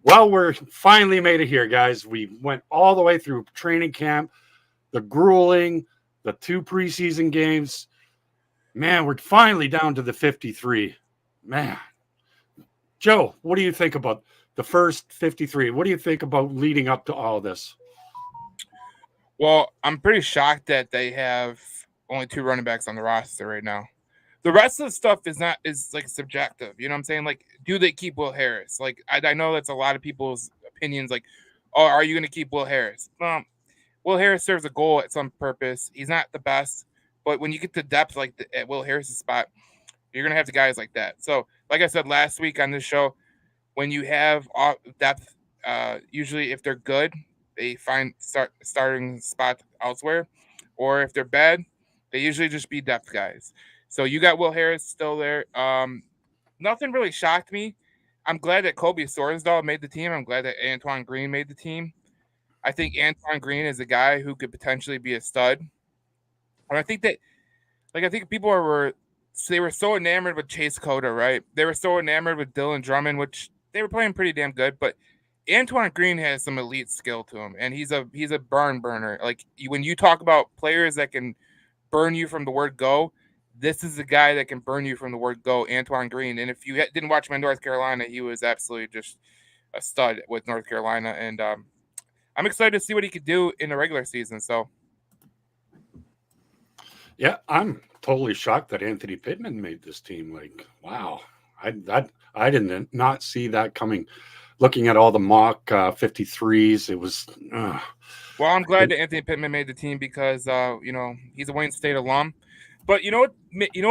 Well, we're finally made it here, guys. We went all the way through training camp, the grueling, the two preseason games. Man, we're finally down to the 53. Man, Joe, what do you think about the first 53? What do you think about leading up to all this? Well, I'm pretty shocked that they have only two running backs on the roster right now. The rest of the stuff is like subjective. You know what I'm saying? Like, do they keep Will Harris? Like, I know that's a lot of people's opinions. Like, oh, are you going to keep Will Harris? Will Harris serves a goal at some purpose. He's not the best, but when you get to depth like at Will Harris's spot, you're going to have the guys like that. So, like I said last week on this show, when you have depth, usually if they're good, they find starting spot elsewhere, or if they're bad, they usually just be depth guys. So you got Will Harris still there. Nothing really shocked me. I'm glad that Kobe Sorsdahl made the team. I'm glad that Antoine Green made the team. I think Antoine Green is a guy who could potentially be a stud. And I think that, like, I think people were they were so enamored with Chase Cota, right? They were so enamored with Dylan Drummond, which they were playing pretty damn good. But Antoine Green has some elite skill to him, and he's a barn burner. Like when you talk about players that can burn you from the word go, this is the guy that can burn you from the word go, Antoine Green. And if you didn't watch him in North Carolina, he was absolutely just a stud with North Carolina, and I'm excited to see what he could do in the regular season. So Yeah, I'm totally shocked that Anthony Pittman made this team. Like, wow, I didn't not see that coming. Looking at all the mock 53s, it was. well, I'm glad that Anthony Pittman made the team because he's a Wayne State alum. But you know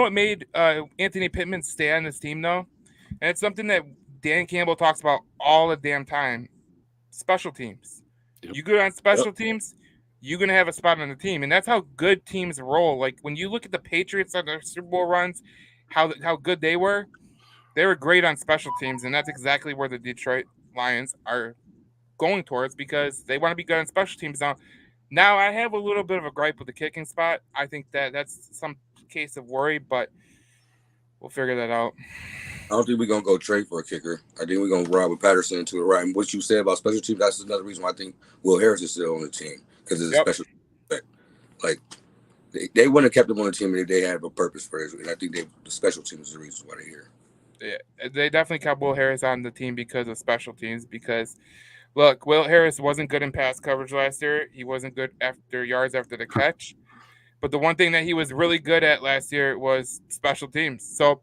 what made Anthony Pittman stay on this team though, and it's something that Dan Campbell talks about all the damn time: special teams. Yep. You good on Yep. special teams, you're gonna have a spot on the team, and that's how good teams roll. Like when you look at the Patriots on their Super Bowl runs, how good they were great on special teams, and that's exactly where the Detroit Lions are going towards because they want to be good on special teams now. Now I have a little bit of a gripe with the kicking spot. I think that that's some case of worry, but we'll figure that out. I don't think we're gonna go trade for a kicker. I think we're gonna ride with Patterson to the right. And what you said about special teams, that's another reason why I think Will Harris is still on the team because it's a Yep. special effect. Like they wouldn't have kept him on the team if they had a purpose for it. And I think the special teams is the reason why they're here. Yeah, they definitely kept Will Harris on the team because of special teams. Because look, Will Harris wasn't good in pass coverage last year. He wasn't good after yards after the catch. But the one thing that he was really good at last year was special teams. So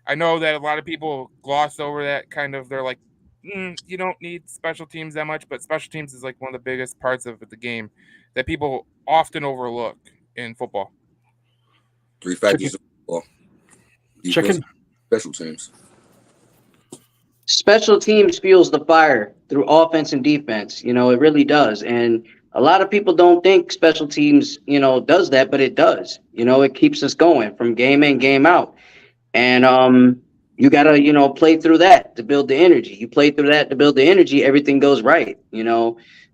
I know that a lot of people gloss over that kind of. They're like, you don't need special teams that much, but special teams is like one of the biggest parts of the game that people often overlook in football. Three Chicken, factors of football: defense, chicken. special teams. Special teams fuels the fire through offense and defense. It really does. And a lot of people don't think special teams, does that, but it does. It keeps us going from game in, game out. And you gotta, play through that to build the energy. You play through that to build the energy, everything goes right,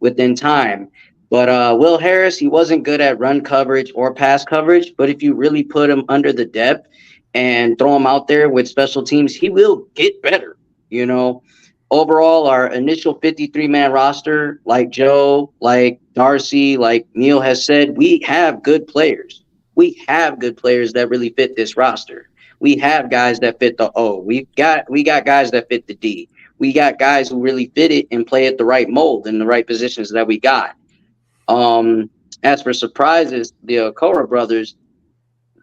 within time. But Will Harris, he wasn't good at run coverage or pass coverage. But if you really put him under the depth and throw him out there with special teams, he will get better. You know, Overall, our initial 53-man roster, like Joe, like Darcy, like Neil has said, we have good players. We have good players that really fit this roster. We have guys that fit the O. We got guys that fit the D. We got guys who really fit it and play at the right mold in the right positions that we got. As for surprises, the Okora brothers,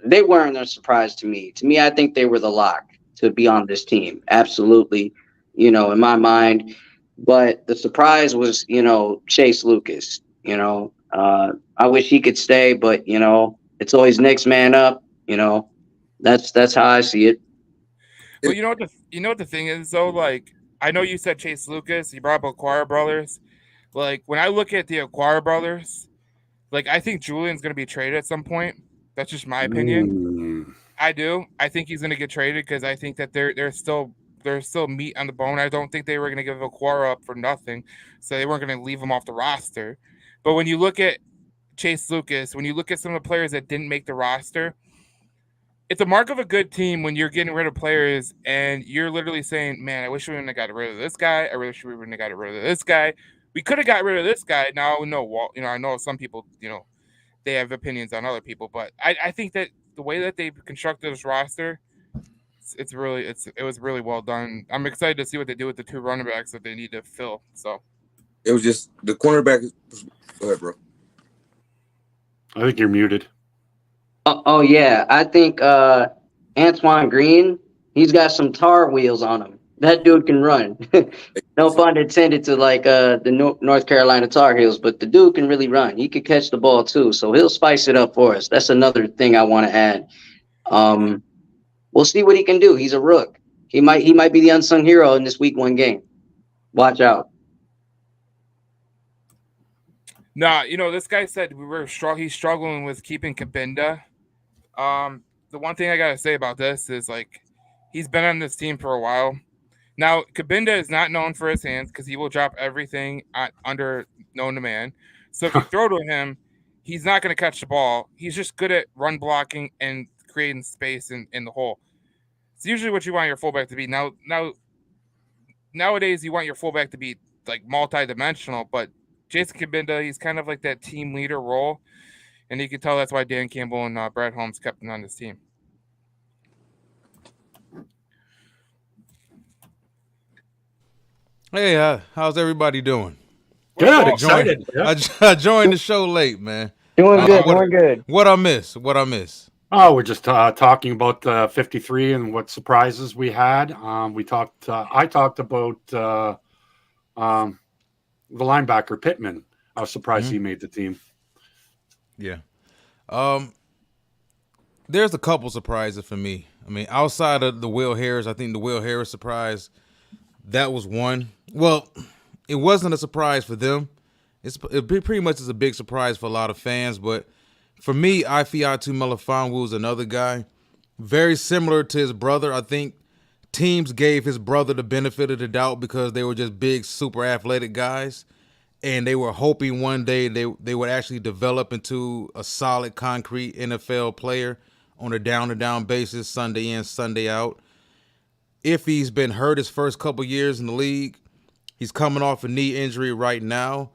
they weren't a surprise to me. To me, I think they were the lock to be on this team. Absolutely, in my mind. But the surprise was, Chase Lucas. I wish he could stay, but it's always next man up. That's how I see it. Well, you know what the thing is though. Like I know you said Chase Lucas. You brought up Acquire Brothers. Like when I look at the Acquire Brothers, like I think Julian's going to be traded at some point. That's just my opinion. Mm, I do. I think he's going to get traded because I think that there's still meat on the bone. I don't think they were going to give Aquara up for nothing, so they weren't going to leave him off the roster. But when you look at Chase Lucas, when you look at some of the players that didn't make the roster, it's a mark of a good team when you're getting rid of players and you're literally saying, "Man, I wish we wouldn't have got rid of this guy. I wish we wouldn't have got rid of this guy. We could have got rid of this guy." Now, no, well, I know some people, they have opinions on other people, but I think that the way that they've constructed this roster, it was really well done. I'm excited to see what they do with the 2 running backs that they need to fill. So It was just the cornerback. Go ahead, bro. I think you're muted. Oh yeah, I think Antoine Green, he's got some tar wheels on him. That dude can run. No pun intended to like the North Carolina Tar Heels, but the dude can really run. He could catch the ball too, so he'll spice it up for us. That's another thing I want to add. We'll see what he can do. He's a rook. He might be the unsung hero in this week 1 game. Watch out. nah, this guy said he's struggling with keeping Kabinda. The one thing I gotta say about this is like he's been on this team for a while. Now, Kabinda is not known for his hands because he will drop everything under known to man. So if you throw to him, he's not going to catch the ball. He's just good at run blocking and creating space in the hole. It's usually what you want your fullback to be. Nowadays, you want your fullback to be like multi-dimensional, but Jason Kabinda, he's kind of like that team leader role, and you can tell that's why Dan Campbell and Brad Holmes kept him on this team. Hey, how's everybody doing? Good, excited. Yeah. I joined the show late, man. Doing good. What I miss? Oh, we're just talking about 53 and what surprises we had. I talked about the linebacker Pittman. I was surprised he made the team. Yeah. There's a couple surprises for me. I mean, outside of the Will Harris, I think the Will Harris surprise, that was one. Well, it wasn't a surprise for them. It pretty much is a big surprise for a lot of fans, but for me, Ifeatu Melifonwu is another guy, very similar to his brother. I think teams gave his brother the benefit of the doubt because they were just big, super athletic guys, and they were hoping one day they would actually develop into a solid, concrete NFL player on a down-to-down basis, Sunday in, Sunday out. If he's been hurt his first couple years in the league, he's coming off a knee injury right now.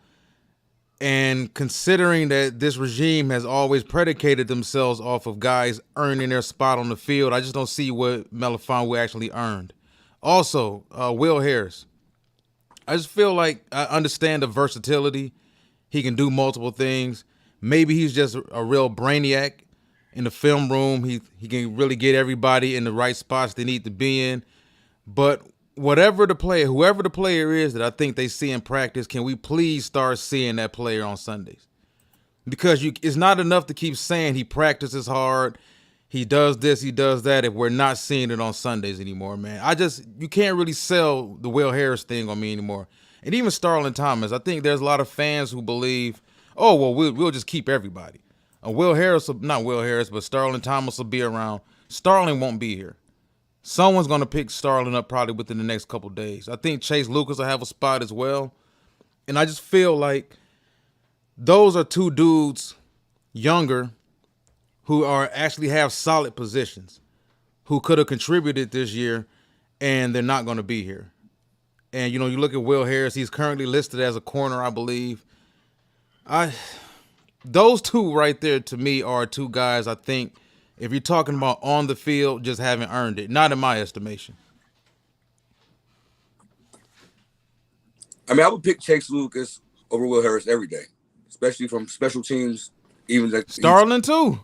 And considering that this regime has always predicated themselves off of guys earning their spot on the field, I just don't see what Melifonwu actually earned. Also, Will Harris. I just feel like I understand the versatility. He can do multiple things. Maybe he's just a real brainiac in the film room. He can really get everybody in the right spots they need to be in. But whoever the player is that I think they see in practice, can we please start seeing that player on Sundays? Because it's not enough to keep saying he practices hard, he does this, he does that, if we're not seeing it on Sundays anymore, man. You can't really sell the Will Harris thing on me anymore. And even Starling Thomas, I think there's a lot of fans who believe, oh, well, we'll just keep everybody. Not Will Harris, but Starling Thomas will be around. Starling won't be here. Someone's going to pick Starling up probably within the next couple days. I think Chase Lucas will have a spot as well. And I just feel like those are two dudes younger who actually have solid positions, who could have contributed this year, and they're not going to be here. And, you look at Will Harris, he's currently listed as a corner, I believe. Those two right there to me are two guys I think, if you're talking about on the field, just haven't earned it. Not in my estimation. I mean, I would pick Chase Lucas over Will Harris every day, especially from special teams. Even like Starling too.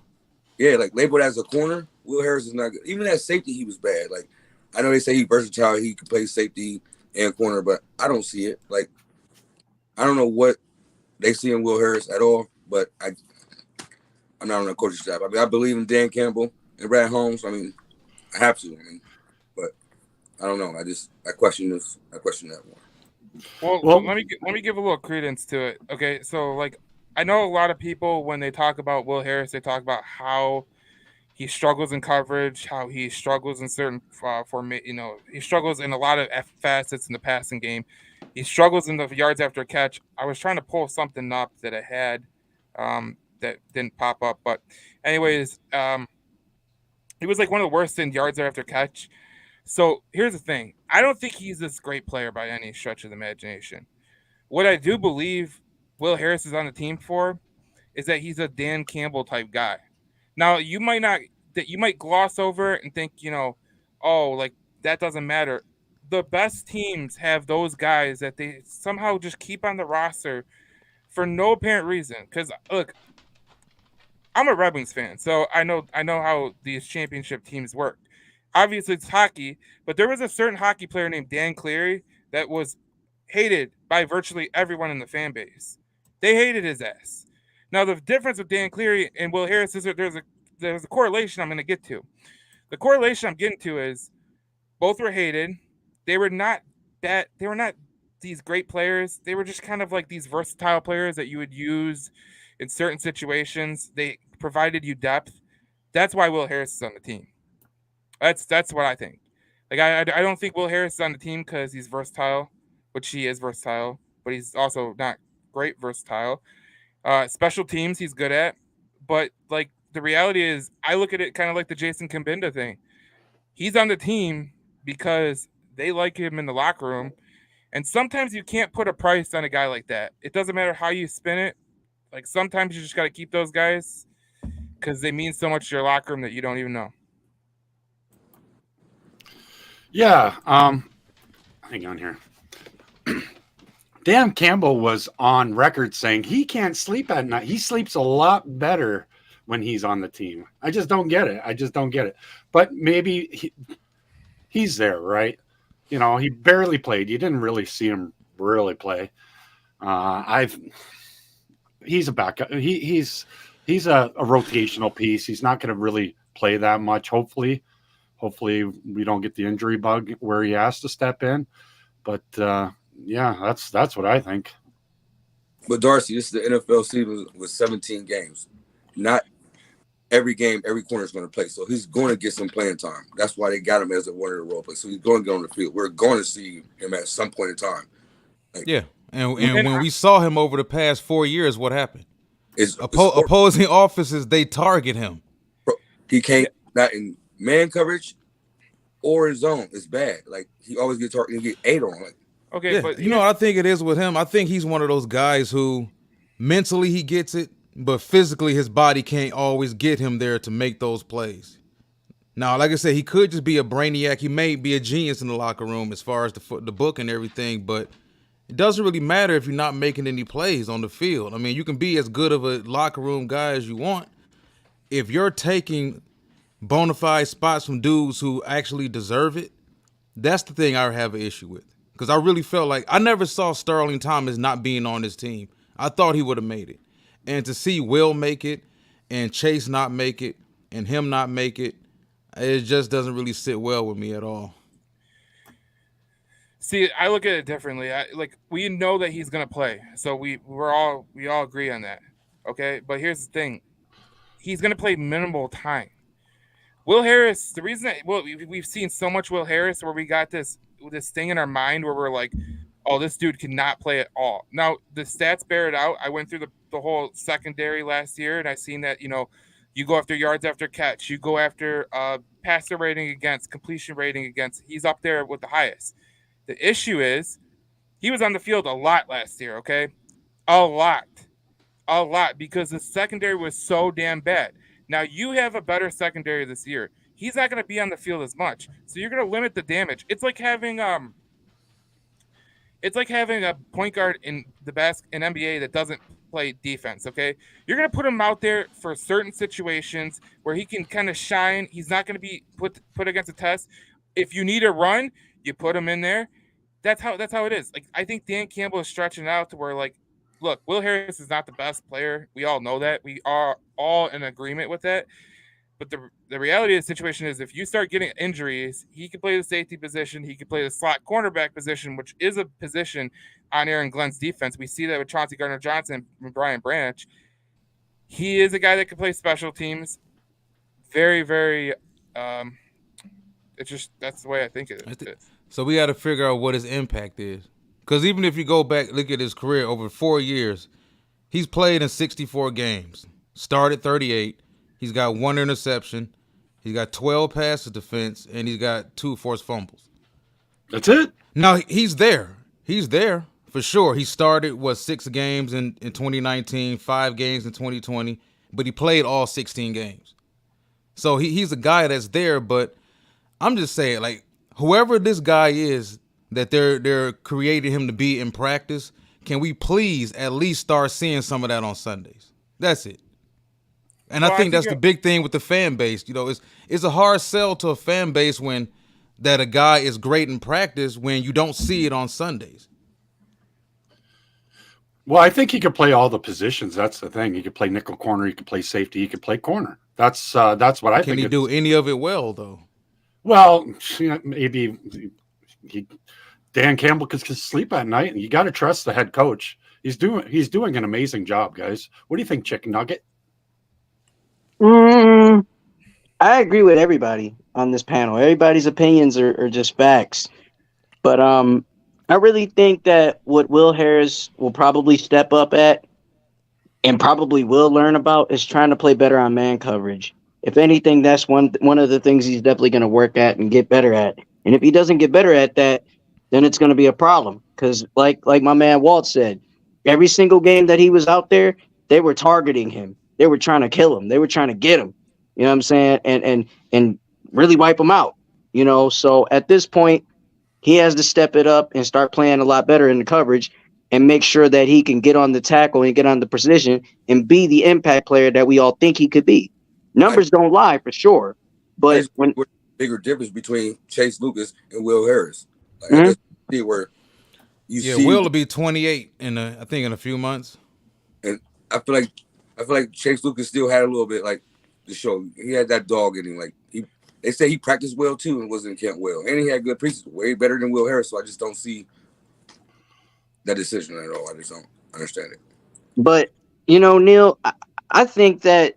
Yeah, like labeled as a corner, Will Harris is not good. Even at safety, he was bad. Like, I know they say he's versatile, he can play safety and corner, but I don't see it. Like, I don't know what they see in Will Harris at all, but I'm not on the coaching staff. I mean, I believe in Dan Campbell and Brad Holmes. I mean, I have to. But I don't know. I question this. I question that one. Well, let me give a little credence to it. Okay, so like I know a lot of people when they talk about Will Harris, they talk about how he struggles in coverage, how he struggles in certain he struggles in a lot of facets in the passing game. He struggles in the yards after a catch. I was trying to pull something up that I had that didn't pop up, but anyways, He was like one of the worst in yards after catch. So here's the thing: I don't think he's this great player by any stretch of the imagination. What I do believe Will Harris is on the team for is that he's a Dan Campbell type guy. Now you might not that you might gloss over it and think, oh, like that doesn't matter. The best teams have those guys that they somehow just keep on the roster for no apparent reason. Because look, I'm a Red Wings fan, so I know how these championship teams work. Obviously, it's hockey, but there was a certain hockey player named Dan Cleary that was hated by virtually everyone in the fan base. They hated his ass. Now, the difference with Dan Cleary and Will Harris is that there's a correlation I'm going to get to. The correlation I'm getting to is both were hated. They were not that. They were not these great players. They were just kind of like these versatile players that you would use in certain situations. They provided you depth. That's why Will Harris is on the team. That's what I think. Like I don't think Will Harris is on the team because he's versatile, which he is versatile, but he's also not great versatile. Special teams he's good at, but like the reality is, I look at it kind of like the Jason Kambinda thing. He's on the team because they like him in the locker room, and sometimes you can't put a price on a guy like that. It doesn't matter how you spin it. Like sometimes you just got to keep those guys because they mean so much to your locker room that you don't even know. Yeah. Hang on here. Dan Campbell was on record saying he can't sleep at night. He sleeps a lot better when he's on the team. I just don't get it. But maybe he's there, right? He barely played. You didn't really see him really play. He's a backup. He's a rotational piece. He's not going to really play that much. Hopefully we don't get the injury bug where he has to step in. But yeah, that's what I think. But Darcy, this is the NFL season with 17 games. Not every game, every corner is going to play. So he's going to get some playing time. That's why they got him as a one of the role players. So he's going to get on the field. We're going to see him at some point in time. Yeah. And when we saw him over the past 4 years, what happened? Opposing offices, they target him. He can't, not in man coverage or in zone. It's bad. Like, he always gets targeted and get 8 on. Like, okay, yeah, but you know what I think it is with him? I think he's one of those guys who mentally he gets it, but physically his body can't always get him there to make those plays. Now, like I said, he could just be a brainiac. He may be a genius in the locker room as far as the book and everything, but it doesn't really matter if you're not making any plays on the field. I mean, you can be as good of a locker room guy as you want. If you're taking bona fide spots from dudes who actually deserve it, that's the thing I have an issue with. Because I really felt like I never saw Sterling Thomas not being on this team. I thought he would have made it. And to see Will make it and Chase not make it and him not make it, it just doesn't really sit well with me at all. See, I look at it differently. We know that he's gonna play, so we all agree on that. Okay, but here's the thing: he's gonna play minimal time. Will Harris, the reason that we've seen so much Will Harris where we got this thing in our mind where we're like, oh, this dude cannot play at all. Now the stats bear it out. I went through the whole secondary last year, and I seen that you go after yards after catch, you go after passer rating against, completion rating against. He's up there with the highest. The issue is he was on the field a lot last year, okay? A lot, because the secondary was so damn bad. Now you have a better secondary this year. He's not going to be on the field as much, so you're going to limit the damage. It's like having a point guard in NBA that doesn't play defense, okay? You're going to put him out there for certain situations where he can kind of shine. He's not going to be put against a test. If you need a run, you put him in there. That's how it is. Like, I think Dan Campbell is stretching out to where, like, look, Will Harris is not the best player. We all know that. We are all in agreement with that. But the reality of the situation is if you start getting injuries, he can play the safety position. He can play the slot cornerback position, which is a position on Aaron Glenn's defense. We see that with Chauncey Gardner-Johnson and Brian Branch. He is a guy that can play special teams. Very, very it's just that's the way I think it is. So we got to figure out what his impact is. Because even if you go back, look at his career over 4 years, he's played in 64 games, started 38. He's got 1 interception. He's got 12 passes defense, and he's got 2 forced fumbles. That's it. Now, he's there. He's there for sure. He started, 6 games in 2019, 5 games in 2020, but he played all 16 games. So he's a guy that's there, but I'm just saying, like, whoever this guy is that they're creating him to be in practice, can we please at least start seeing some of that on Sundays? That's it. And Well, I I think think that's the big thing with the fan base. You know, it's a hard sell to a fan base when that a guy is great in practice when you don't see it on Sundays. Well, I think he could play all the positions. That's the thing. He could play nickel corner. He could play safety. He could play corner. That's what I think. Can he do any of it well, though? Well, maybe Dan Campbell could sleep at night, and you got to trust the head coach. He's doing an amazing job, guys. What do you think, Chicken Nugget? I agree with everybody on this panel. Everybody's opinions are just facts. But I really think that what Will Harris will probably step up at and probably will learn about is trying to play better on man coverage. If anything, that's one of the things he's definitely going to work at and get better at. And if he doesn't get better at that, then it's going to be a problem. Because like my man Walt said, every single game that he was out there, they were targeting him. They were trying to kill him. They were trying to get him. You know what I'm saying? And really wipe him out. You know, so at this point, he has to step it up and start playing a lot better in the coverage and make sure that he can get on the tackle and get on the position and be the impact player that we all think he could be. Numbers don't lie for sure, but when bigger difference between Chase Lucas and Will Harris, like, Mhm. I just see where you see. Will will be 28 in a few months. And I feel like Chase Lucas still had a little bit like the show. He had that dog in him. Like they say he practiced well too and was in camp well, and he had good preseason, way better than Will Harris. So I just don't see that decision at all. I just don't understand it. But you know, Neil, I think that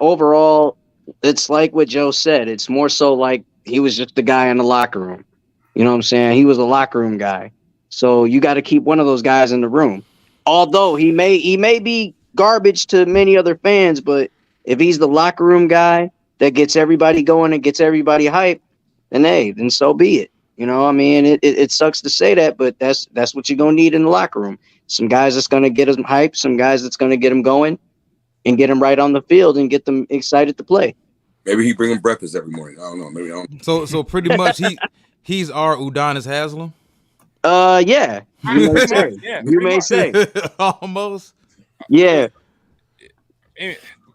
overall, it's like what Joe said. It's more so like he was just the guy in the locker room. You know what I'm saying? He was a locker room guy. So you got to keep one of those guys in the room. Although he may be garbage to many other fans, but if he's the locker room guy that gets everybody going and gets everybody hyped, then so be it. You know, I mean, it sucks to say that, but that's what you're gonna need in the locker room. Some guys that's gonna get them hyped, some guys that's gonna get them going, and get them right on the field and get them excited to play. Maybe he bring him breakfast every morning. I don't know. Maybe I don't. So pretty much he's our Udonis Haslam. Yeah, you may say. Yeah, You pretty may much. say. Almost. Yeah.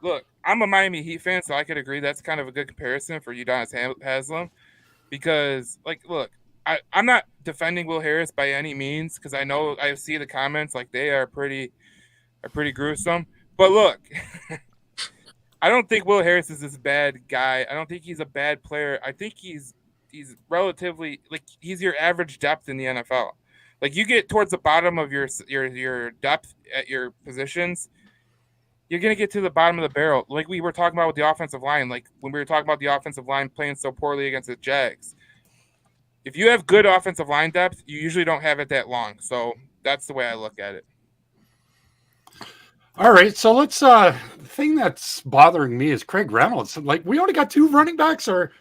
Look, I'm a Miami Heat fan, so I could agree that's kind of a good comparison for Udonis Haslam because, like, look, I'm not defending Will Harris by any means because I see the comments like they are pretty gruesome. But look, I don't think Will Harris is this bad guy. I don't think he's a bad player. I think he's relatively like he's your average depth in the NFL. Like you get towards the bottom of your depth at your positions, you're gonna get to the bottom of the barrel. Like we were talking about with the offensive line, like when we were talking about the offensive line playing so poorly against the Jags. If you have good offensive line depth, you usually don't have it that long. So that's the way I look at it. All right, so let's. The thing that's bothering me is Craig Reynolds. Like we only got 2 running backs, or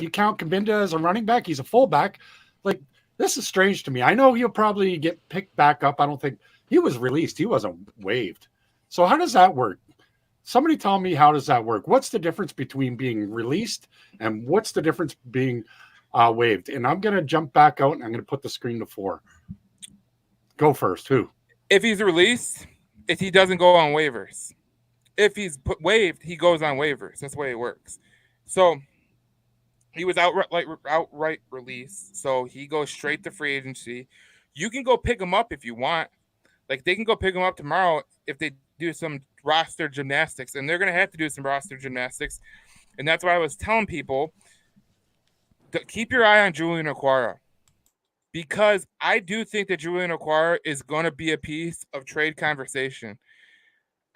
you count Kabinda as a running back? He's a fullback. Like this is strange to me. I know he'll probably get picked back up. I don't think he was released. He wasn't waived. So how does that work? Somebody tell me how does that work? What's the difference between being released and what's the difference being waived? And I'm going to jump back out and I'm going to put the screen to 4. Go first. Who? If he's released, if he doesn't go on waivers. If he's waived, he goes on waivers. That's the way it works. So he was outright released, so he goes straight to free agency. You can go pick him up if you want. Like they can go pick him up tomorrow if they do some roster gymnastics, and they're going to have to do some roster gymnastics. And that's why I was telling people to keep your eye on Julian Okwara, because I do think that Julian Okwara is going to be a piece of trade conversation.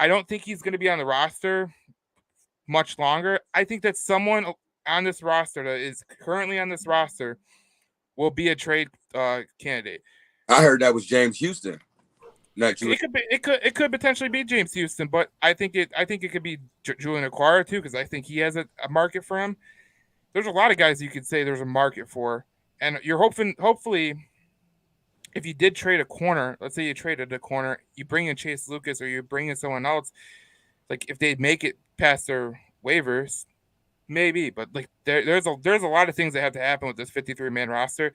I don't think he's going to be on the roster much longer. I think that someone on this roster that is currently on this roster will be a trade candidate. I heard that was James Houston. Not Julian. It could potentially be James Houston, but I think it could be Julian Okwara too, because I think he has a market for him. There's a lot of guys you could say there's a market for, and you're hopefully, if you did trade a corner, let's say you traded a corner, you bring in Chase Lucas or you bring in someone else, like if they make it past their waivers, maybe, but like there's a lot of things that have to happen with this 53-man roster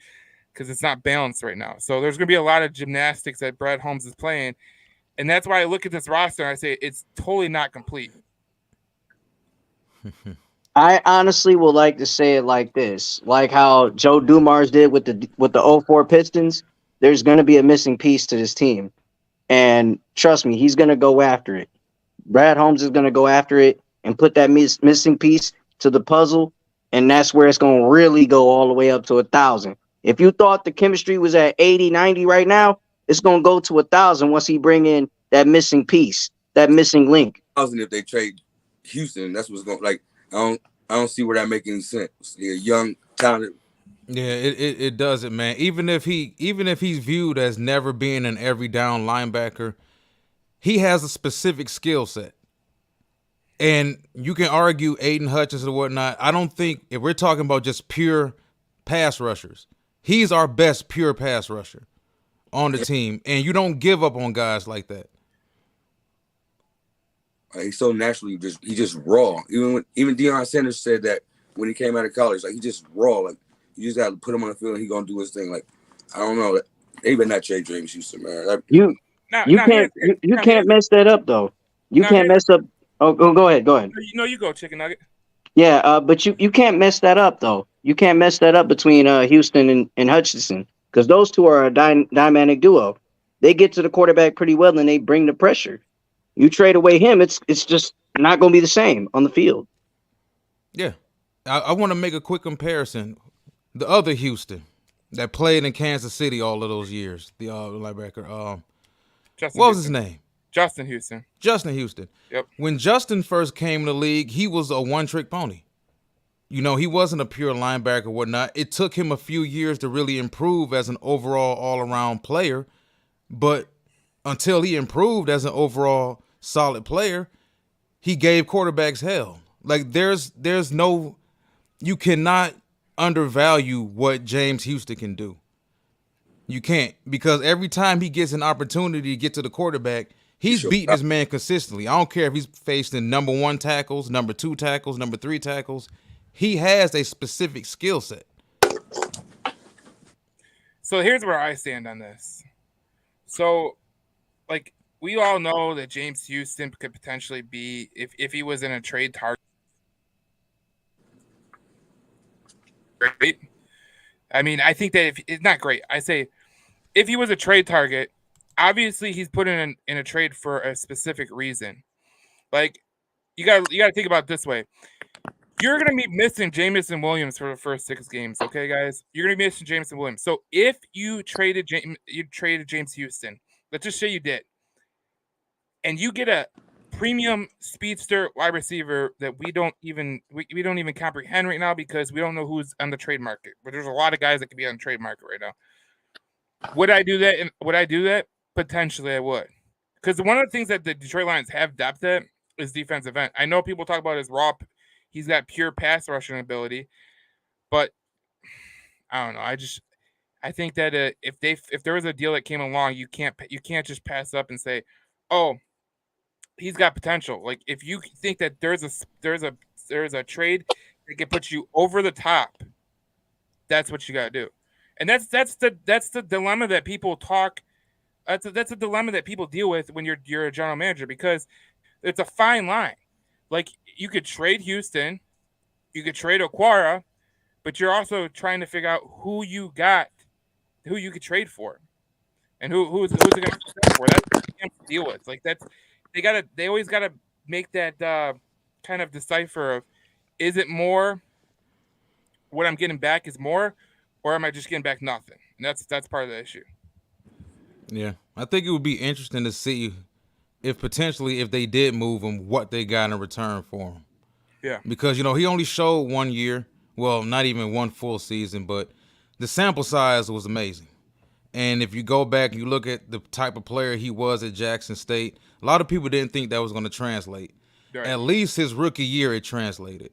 because it's not balanced right now. So there's going to be a lot of gymnastics that Brad Holmes is playing, and that's why I look at this roster and I say it's totally not complete. I honestly would like to say it like this, like how Joe Dumars did with the 04 Pistons. There's going to be a missing piece to this team, and trust me, he's going to go after it. Brad Holmes is going to go after it and put that missing piece to the puzzle, and that's where it's going to really go all the way up to 1,000. If you thought the chemistry was at 80, 90 right now, it's going to go to 1,000 once he bring in that missing piece, that missing link. 1,000 if they trade Houston. That's what's going. Like I don't see where that makes any sense. Yeah, young, talented. Yeah, it doesn't, man. Even if he's viewed as never being an every down linebacker, he has a specific skill set. And you can argue Aiden Hutchinson or whatnot. I don't think, if we're talking about just pure pass rushers, he's our best pure pass rusher on the team. And you don't give up on guys like that. He's so naturally he's just raw. Even Deion Sanders said that when he came out of college, like he's just raw. Like you just got to put him on the field and he's gonna do his thing. Like I don't know. They better not trade James Houston, man. You can't mess that up though. You can't mess up. Oh, go ahead. You go, Chicken Nugget. Yeah, but you can't mess that up though. You can't mess that up between Houston and Hutchinson, because those two are a dynamic duo. They get to the quarterback pretty well and they bring the pressure. You trade away him, it's just not going to be the same on the field. Yeah, I want to make a quick comparison. The other Houston that played in Kansas City all of those years, the linebacker. What was his name? Justin Houston. Justin Houston. Yep. When Justin first came in the league, he was a one-trick pony. You know, he wasn't a pure linebacker or whatnot. It took him a few years to really improve as an overall all-around player. But until he improved as an overall solid player, he gave quarterbacks hell. Like, there's no – you cannot undervalue what James Houston can do. You can't, because every time he gets an opportunity to get to the quarterback – he's beating his man consistently. I don't care if he's facing number 1 tackles, number 2 tackles, number 3 tackles. He has a specific skill set. So here's where I stand on this. So, like, we all know that James Houston could potentially be, if he was in a trade target. Great. I mean, I think that if it's not great. I say if he was a trade target, obviously he's put in a trade for a specific reason. Like, you got to think about it this way. You're going to be missing Jameson Williams for the first 6 games, okay, guys? You're going to be missing Jameson Williams. So if you traded James Houston, let's just say you did, and you get a premium speedster wide receiver that we don't even comprehend right now because we don't know who's on the trade market. But there's a lot of guys that could be on the trade market right now. Would I do that? Would I do that? Potentially, I would. Because one of the things that the Detroit Lions have depth at is defensive end. I know people talk about his raw. He's got pure pass rushing ability, but I don't know. I think that if there was a deal that came along, you can't just pass up and say, oh, he's got potential. Like, if you think that there's a trade that can put you over the top, that's what you got to do. And that's the dilemma that people talk. That's a dilemma that people deal with when you're a general manager, because it's a fine line. Like, you could trade Houston, you could trade Okwara, but you're also trying to figure out who you could trade for, and who's it going to trade for. That's what you have to deal with. Like, they always gotta make that kind of decipher of, is it more what I'm getting back is more, or am I just getting back nothing? And that's part of the issue. Yeah, I think it would be interesting to see if they did move him, what they got in return for him. Yeah. Because, he only showed 1 year. Well, not even one full season, but the sample size was amazing. And if you go back and you look at the type of player he was at Jackson State, a lot of people didn't think that was going to translate. Right. At least his rookie year, it translated.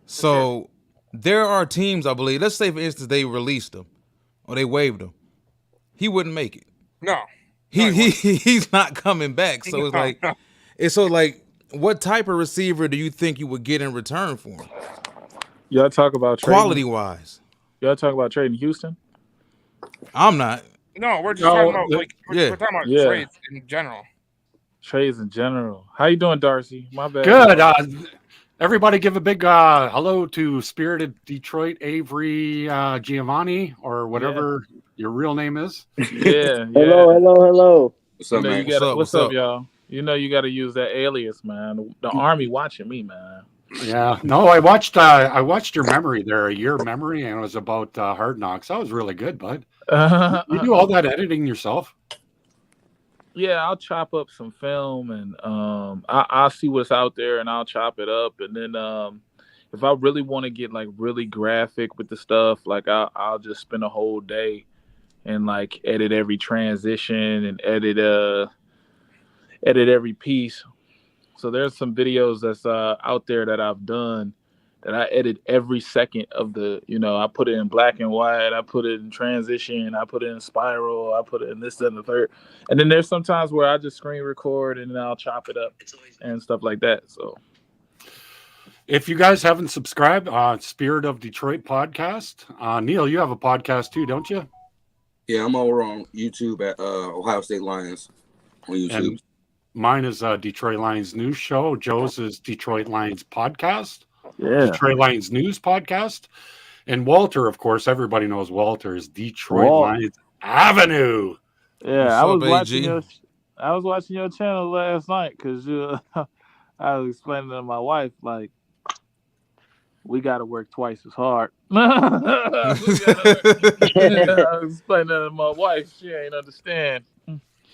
So there are teams, I believe, let's say, for instance, they released him or they waived him. He wouldn't make it. No. He's not coming back. So it's like, what type of receiver do you think you would get in return for him? Y'all talk about Quality wise. Y'all talk about trading Houston? I'm not. No, we're just talking about yeah. we're talking about Yeah. trades in general. Trades in general. How you doing, Darcy? My bad. Good. Everybody give a big hello to Spirited Detroit Avery Giovanni or whatever your real name is. Yeah. Hello. What's You up, know, man? you gotta, What's what's up? up, y'all? You know you got to use that alias, man. The army watching me, man. Yeah. No, I watched your memory there, your memory, and it was about Hard Knocks. That was really good, bud. You do all that editing yourself? Yeah, I'll chop up some film and I'll see what's out there and I'll chop it up. And then if I really want to get like really graphic with the stuff, like I'll just spend a whole day and like edit every transition and edit every piece. So there's some videos that's out there that I've done that I edit every second of the, I put it in black and white, I put it in transition, I put it in spiral, I put it in this, that, and the third. And then there's sometimes where I just screen record and then I'll chop it up and stuff like that. So If you guys haven't subscribed, Spirit of Detroit podcast. Neil, you have a podcast too, don't you? Yeah, I'm over on YouTube at Ohio State Lions on YouTube. And mine is Detroit Lions News Show. Joe's is Detroit Lions Podcast. yeah. Detroit Lions News Podcast. And Walter, of course, everybody knows Walter is Detroit Walt. Lions Avenue. Yeah, What's up, AG? I was watching your channel last night because I was explaining to my wife, like, we got to work twice as hard. I was explaining that to my wife. She ain't understand.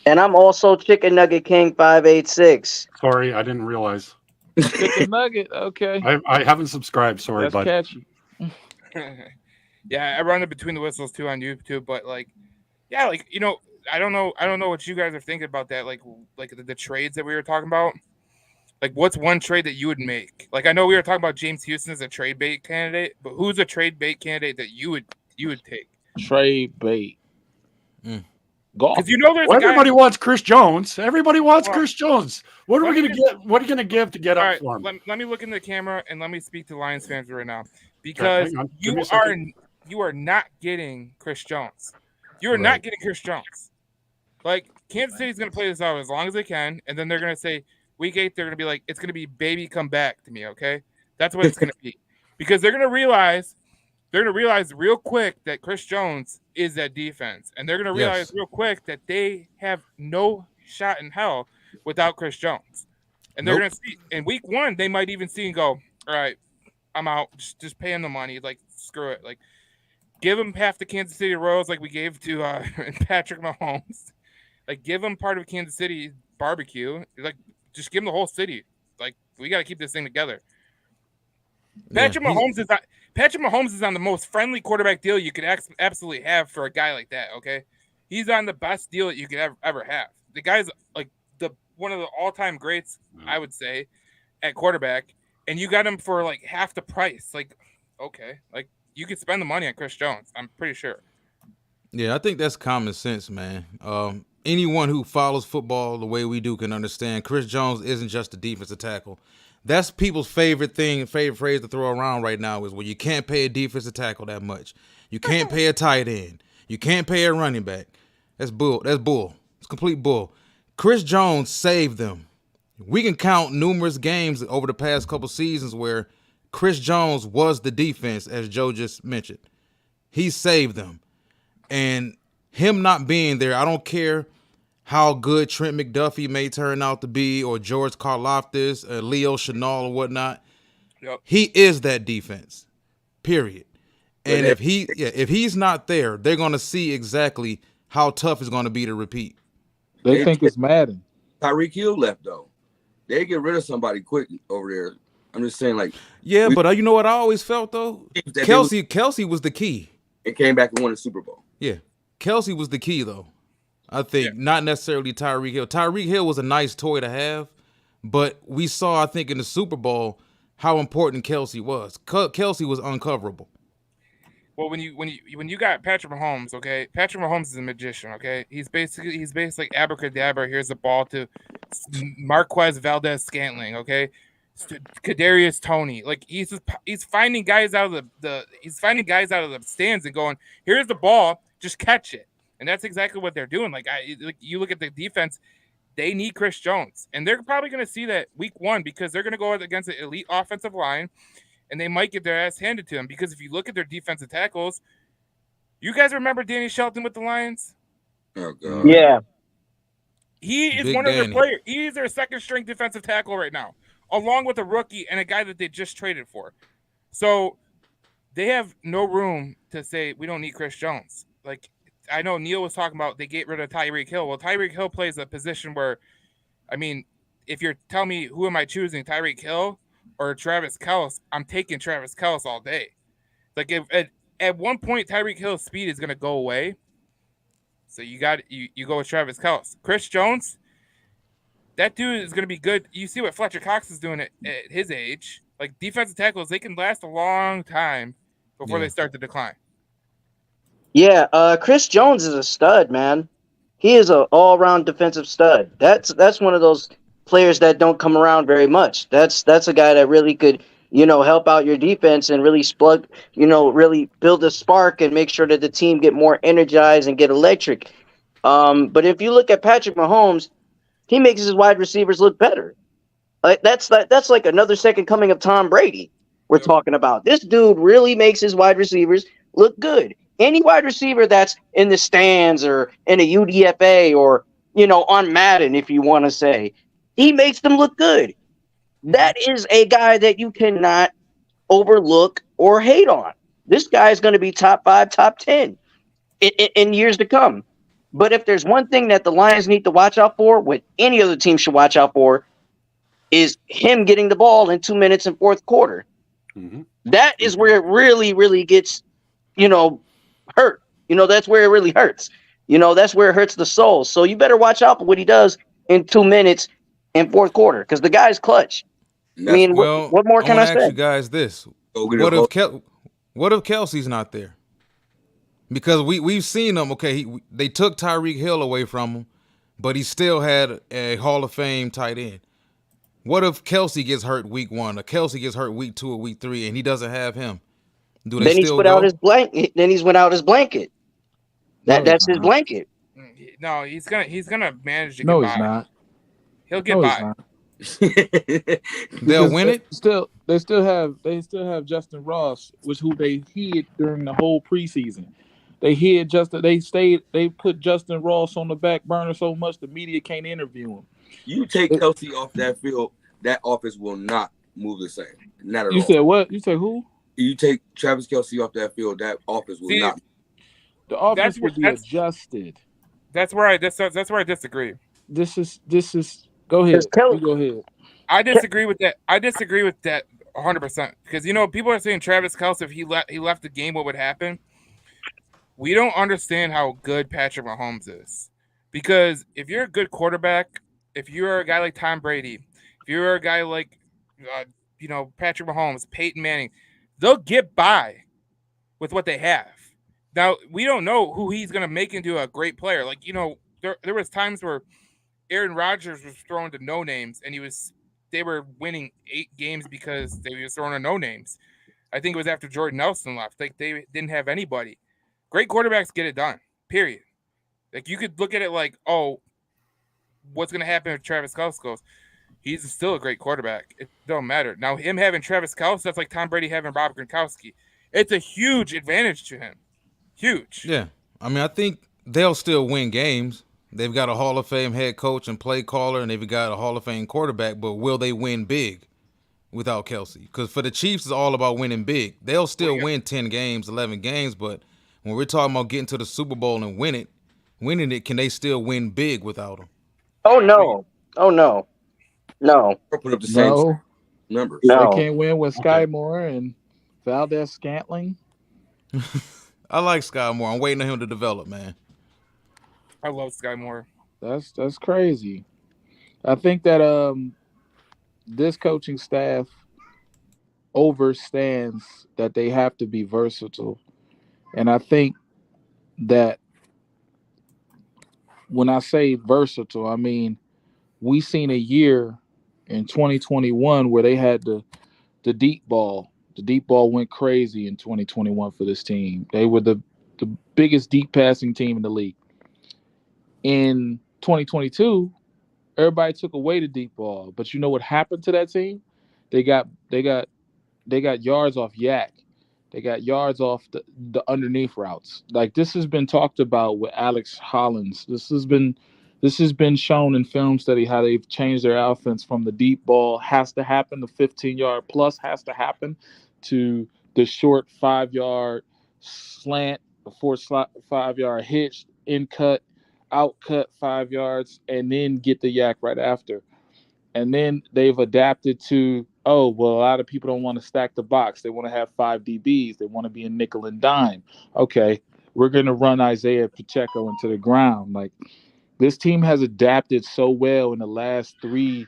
And I'm also Chicken Nugget King 586. Sorry, I didn't realize. Chicken nugget, okay. I haven't subscribed. Sorry, That's but catchy. Yeah, I run it between the whistles too on YouTube, but like, yeah, like I don't know what you guys are thinking about that. Like the trades that we were talking about. Like, what's one trade that you would make? Like, I know we were talking about James Houston as a trade bait candidate, but who's a trade bait candidate that you would take? Trade bait. Golf. Because there's well, a guy. everybody wants Chris Jones. Everybody wants Well, Chris Jones. What are we let gonna me get? What are you gonna give to get All up right, for him? let me look in the camera and let me speak to Lions fans right now, because hang on. Give me a second. you are not getting Chris Jones. You are not getting Chris Jones. Like, Kansas City's going to play this out as long as they can, and then they're going to say week 8 they're going to be like, it's going to be baby come back to me, okay? That's what it's going to be, because they're going to realize real quick that Chris Jones is that defense, and they're going to realize real quick that they have no shot in hell without Chris Jones. And they're going to see in week 1, they might even see and go, all right, I'm out. Just pay him the money. Like, screw it. Like, give him half the Kansas City Royals like we gave to Patrick Mahomes. Like, give him part of Kansas City barbecue. Like, just give him the whole city. Like, we got to keep this thing together. Patrick Mahomes is on the most friendly quarterback deal you could absolutely have for a guy like that, okay? He's on the best deal that you could ever have. The guy's like one of the all-time greats, I would say, at quarterback, and you got him for like half the price. Like, okay, like you could spend the money on Chris Jones, I'm pretty sure. Yeah, I think that's common sense, man. Anyone who follows football the way we do can understand Chris Jones isn't just a defensive tackle. That's people's favorite phrase to throw around right now is, well, you can't pay a defensive tackle that much. You can't pay a tight end. You can't pay a running back. That's bull. That's bull. It's complete bull. Chris Jones saved them. We can count numerous games over the past couple seasons where Chris Jones was the defense, as Joe just mentioned. He saved them. And him not being there, I don't care how good Trent McDuffie may turn out to be, or George Karlaftis, Leo Chenal, or whatnot. Yep. He is that defense, period. And if he's not there, they're going to see exactly how tough it's going to be to repeat. They think it's Madden. Tyreek Hill left though. They get rid of somebody quick over there. I'm just saying, like, Yeah, but you know what I always felt though? Kelsey was the key. It came back and won the Super Bowl. Yeah. Kelsey was the key, though. I think not necessarily Tyreek Hill. Tyreek Hill was a nice toy to have, but we saw, I think, in the Super Bowl how important Kelsey was. Kelsey was uncoverable. Well, when you got Patrick Mahomes, okay, Patrick Mahomes is a magician, okay. He's basically like abracadabra. Here's the ball to Marquez Valdez-Scantling, okay. Kadarius Toney, like he's finding guys out of the stands and going, here's the ball, just catch it. And that's exactly what they're doing. Like you look at the defense, they need Chris Jones, and they're probably going to see that week 1 because they're going to go against an elite offensive line, and they might get their ass handed to them. Because if you look at their defensive tackles, you guys remember Danny Shelton with the Lions? Oh God. Yeah. He is Big one of their Danny. players. He is their second string defensive tackle right now, along with a rookie and a guy that they just traded for. So they have no room to say we don't need Chris Jones. Like, I know Neil was talking about they get rid of Tyreek Hill. Well, Tyreek Hill plays a position where, I mean, if you're telling me who am I choosing, Tyreek Hill or Travis Kelce, I'm taking Travis Kelce all day. Like, if at one point Tyreek Hill's speed is going to go away, so you go with Travis Kelce. Chris Jones, that dude is going to be good. You see what Fletcher Cox is doing at his age. Like, defensive tackles, they can last a long time before they start to decline. Yeah, Chris Jones is a stud, man. He is an all-around defensive stud. That's one of those players that don't come around very much. That's a guy that really could, help out your defense and really really build a spark and make sure that the team get more energized and get electric. But if you look at Patrick Mahomes, he makes his wide receivers look better. That's like another second coming of Tom Brady we're talking about. This dude really makes his wide receivers look good. Any wide receiver that's in the stands or in a UDFA or, on Madden, if you want to say, he makes them look good. That is a guy that you cannot overlook or hate on. This guy is going to be top 5, top 10 in years to come. But if there's one thing that the Lions need to watch out for, what any other team should watch out for, is him getting the ball in 2 minutes in fourth quarter. Mm-hmm. That is where it really, really gets, hurt. That's where it really hurts. That's where it hurts the soul. So you better watch out for what he does in 2 minutes in fourth quarter, because the guy's clutch. I mean, what more can I ask say? you guys this: what if Kelsey's not there? Because we've seen him. Okay, they took Tyreek Hill away from him, but he still had a Hall of Fame tight end. What if Kelsey gets hurt week 1, or Kelsey gets hurt week 2 or week 3, and he doesn't have him? Do they Then he's still put go? out his blanket. Then he's went out his blanket. That's his blanket. No, he's gonna manage to No, get he's by. not. He'll get No, by. he's not. They'll Because win it. They still have Justin Ross, who they hid during the whole preseason. They hid Justin. They put Justin Ross on the back burner so much the media can't interview him. You take Kelsey off that field, that offense will not move the same. Not at all. You said what? You said who? You take Travis Kelsey off that field, that offense will not. The offense will be adjusted. That's where I disagree. This is. Go ahead. You go ahead. I disagree with that. 100% because people are saying Travis Kelce, if he left the game, what would happen? We don't understand how good Patrick Mahomes is, because if you're a good quarterback, if you're a guy like Tom Brady, if you're a guy like Patrick Mahomes, Peyton Manning, they'll get by with what they have. Now, we don't know who he's going to make into a great player. Like, there was times where Aaron Rodgers was throwing to no names, and they were winning 8 games because they were throwing to no names. I think it was after Jordan Nelson left. Like, they didn't have anybody. Great quarterbacks get it done, period. Like, you could look at it like, oh, what's going to happen if Travis Kelce goes? He's still a great quarterback. It don't matter. Now, him having Travis Kelce, that's like Tom Brady having Rob Gronkowski. It's a huge advantage to him. Huge. Yeah. I mean, I think they'll still win games. They've got a Hall of Fame head coach and play caller, and they've got a Hall of Fame quarterback, but will they win big without Kelsey? Because for the Chiefs, it's all about winning big. They'll still win 10 games, 11 games, but when we're talking about getting to the Super Bowl and winning it, can they still win big without him? Oh, no. No. Put up the same numbers. No. They can't win with Sky Moore and Valdez Scantling. I like Sky Moore. I'm waiting on him to develop, man. I love Sky Moore. That's crazy. I think that this coaching staff overstands that they have to be versatile. And I think that when I say versatile, I mean we seen a year in 2021 where they had the deep ball. The deep ball went crazy in 2021 for this team. They were the biggest deep passing team in the league. In 2022, everybody took away the deep ball. But you know what happened to that team? They got yards off yak. They got yards off the underneath routes. Like this has been talked about with Alex Hollins. This has been shown in film study how they've changed their offense from the deep ball has to happen, the 15-yard plus has to happen, to the short 5-yard slant, the 5-yard hitch, in cut, out cut 5 yards, and then get the yak right after. And then they've adapted to, a lot of people don't want to stack the box. They want to have 5 DBs. They want to be a nickel and dime. Okay, we're going to run Isaiah Pacheco into the ground. Like, this team has adapted so well in the last three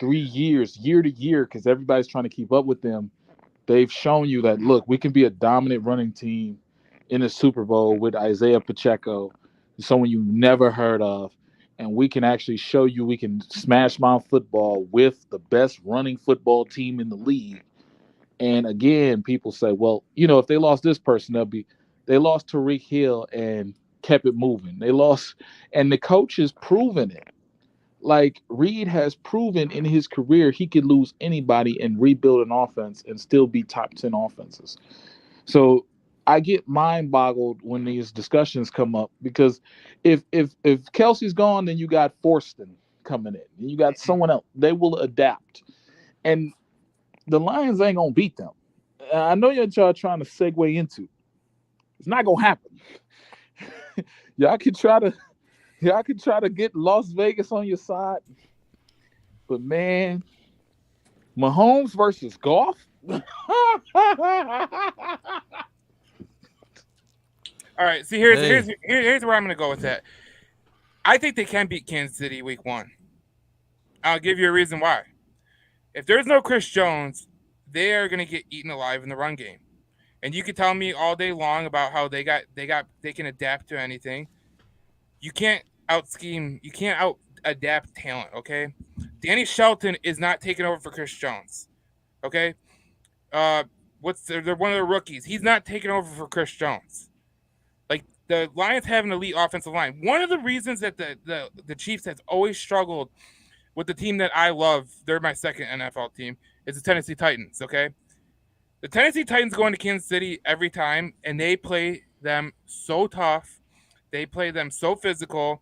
years, year to year, because everybody's trying to keep up with them. They've shown you that, look, we can be a dominant running team in the Super Bowl with Isaiah Pacheco, someone you never heard of. And we can actually show you we can smash mouth football with the best running football team in the league. And again, people say, well, if they lost this person, they lost Tariq Hill and kept it moving. They lost, and the coach has proven it. Like Reed has proven in his career, he could lose anybody and rebuild an offense and still be top 10 offenses. So I get mind boggled when these discussions come up, because if Kelsey's gone, then you got Forston coming in, and you got someone else. They will adapt, and the Lions ain't gonna beat them. I know y'all trying to segue into. It's not gonna happen. Y'all could try to get Las Vegas on your side, but man, Mahomes versus Goff. All right, see, here's where I'm going to go with that. I think they can beat Kansas City week 1. I'll give you a reason why. If there's no Chris Jones, they are going to get eaten alive in the run game. And you can tell me all day long about how they can adapt to anything. You can't out adapt talent, okay? Danny Shelton is not taking over for Chris Jones. Okay? They're one of the rookies. He's not taking over for Chris Jones. The Lions have an elite offensive line. One of the reasons that the Chiefs has always struggled with the team that I love, they're my second NFL team, is the Tennessee Titans, okay? The Tennessee Titans go into Kansas City every time, and they play them so tough. They play them so physical,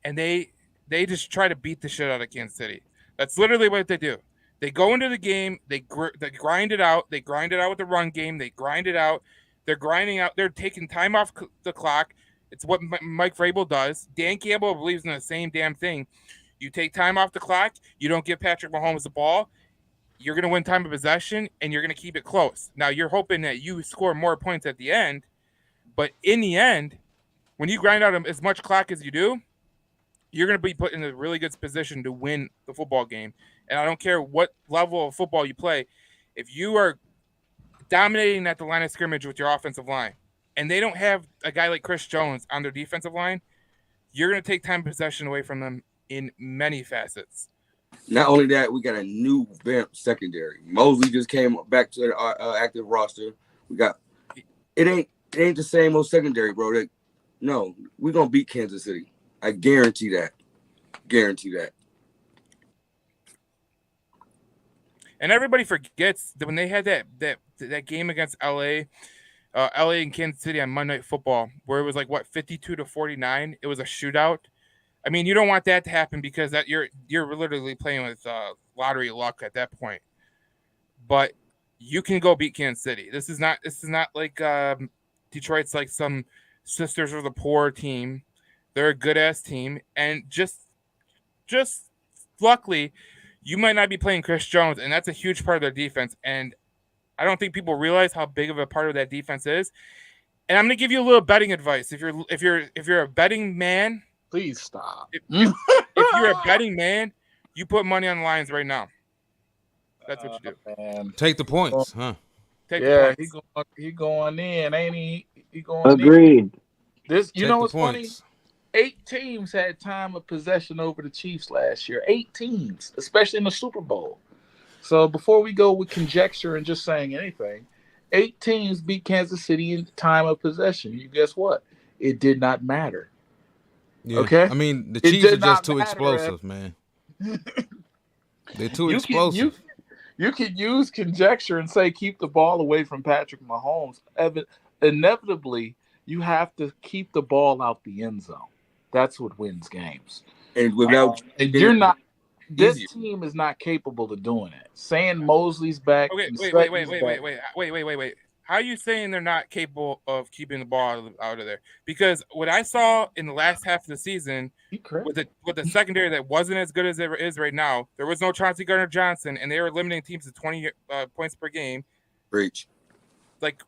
and they just try to beat the shit out of Kansas City. That's literally what they do. They go into the game, they grind it out. They grind it out with the run game. They grind it out. They're grinding out. They're taking time off the clock. It's what Mike Vrabel does. Dan Campbell believes in the same damn thing. You take time off the clock. You don't give Patrick Mahomes the ball. You're going to win time of possession, and you're going to keep it close. Now, you're hoping that you score more points at the end. But in the end, when you grind out as much clock as you do, you're going to be put in a really good position to win the football game. And I don't care what level of football you play. If you are dominating at the line of scrimmage with your offensive line, and they don't have a guy like Chris Jones on their defensive line, you're going to take time possession away from them in many facets. Not only that, we got a new vamp secondary. Mosley just came back to our active roster. We got it ain't the same old secondary, bro. No, we're gonna beat Kansas City. I guarantee that. And everybody forgets that when they had that game against LA and Kansas City on Monday Night Football, where it was like 52-49, it was a shootout. I mean, you don't want that to happen, because that you're literally playing with lottery luck at that point. But you can go beat Kansas City. This is not like Detroit's like some Sisters of the Poor team. They're a good ass team, and just luckily, you might not be playing Chris Jones, and that's a huge part of their defense. And I don't think people realize how big of a part of that defense is. And I'm going to give you a little betting advice. If you're a betting man, Please stop. If you're a betting man, you put money on the Lions right now. That's what you do. Man. Take the points, huh? Take the Yeah, points. he going in, ain't he? He going in. Agreed. This, you Take know the what's funny? points. 8 teams had time of possession over the Chiefs last year. 8 teams, especially in the Super Bowl. So before we go with conjecture and just saying anything, 8 teams beat Kansas City in time of possession. You guess what? It did not matter. Yeah. Okay. I mean, the It Chiefs are did not just too matter, explosive, man. They're too You explosive. You can use conjecture and say keep the ball away from Patrick Mahomes. Inevitably, you have to keep the ball out the end zone. That's what wins games. And without And you're not. This easier. team is not capable of doing it. Saying Mosley's back. Okay, and wait. Sutton's back- How are you saying they're not capable of keeping the ball out of there? Because what I saw in the last half of the season You correct. with the secondary that wasn't as good as it is right now, there was no Chauncey Gardner-Johnson, and they were limiting teams to 20 points per game. Breach. Like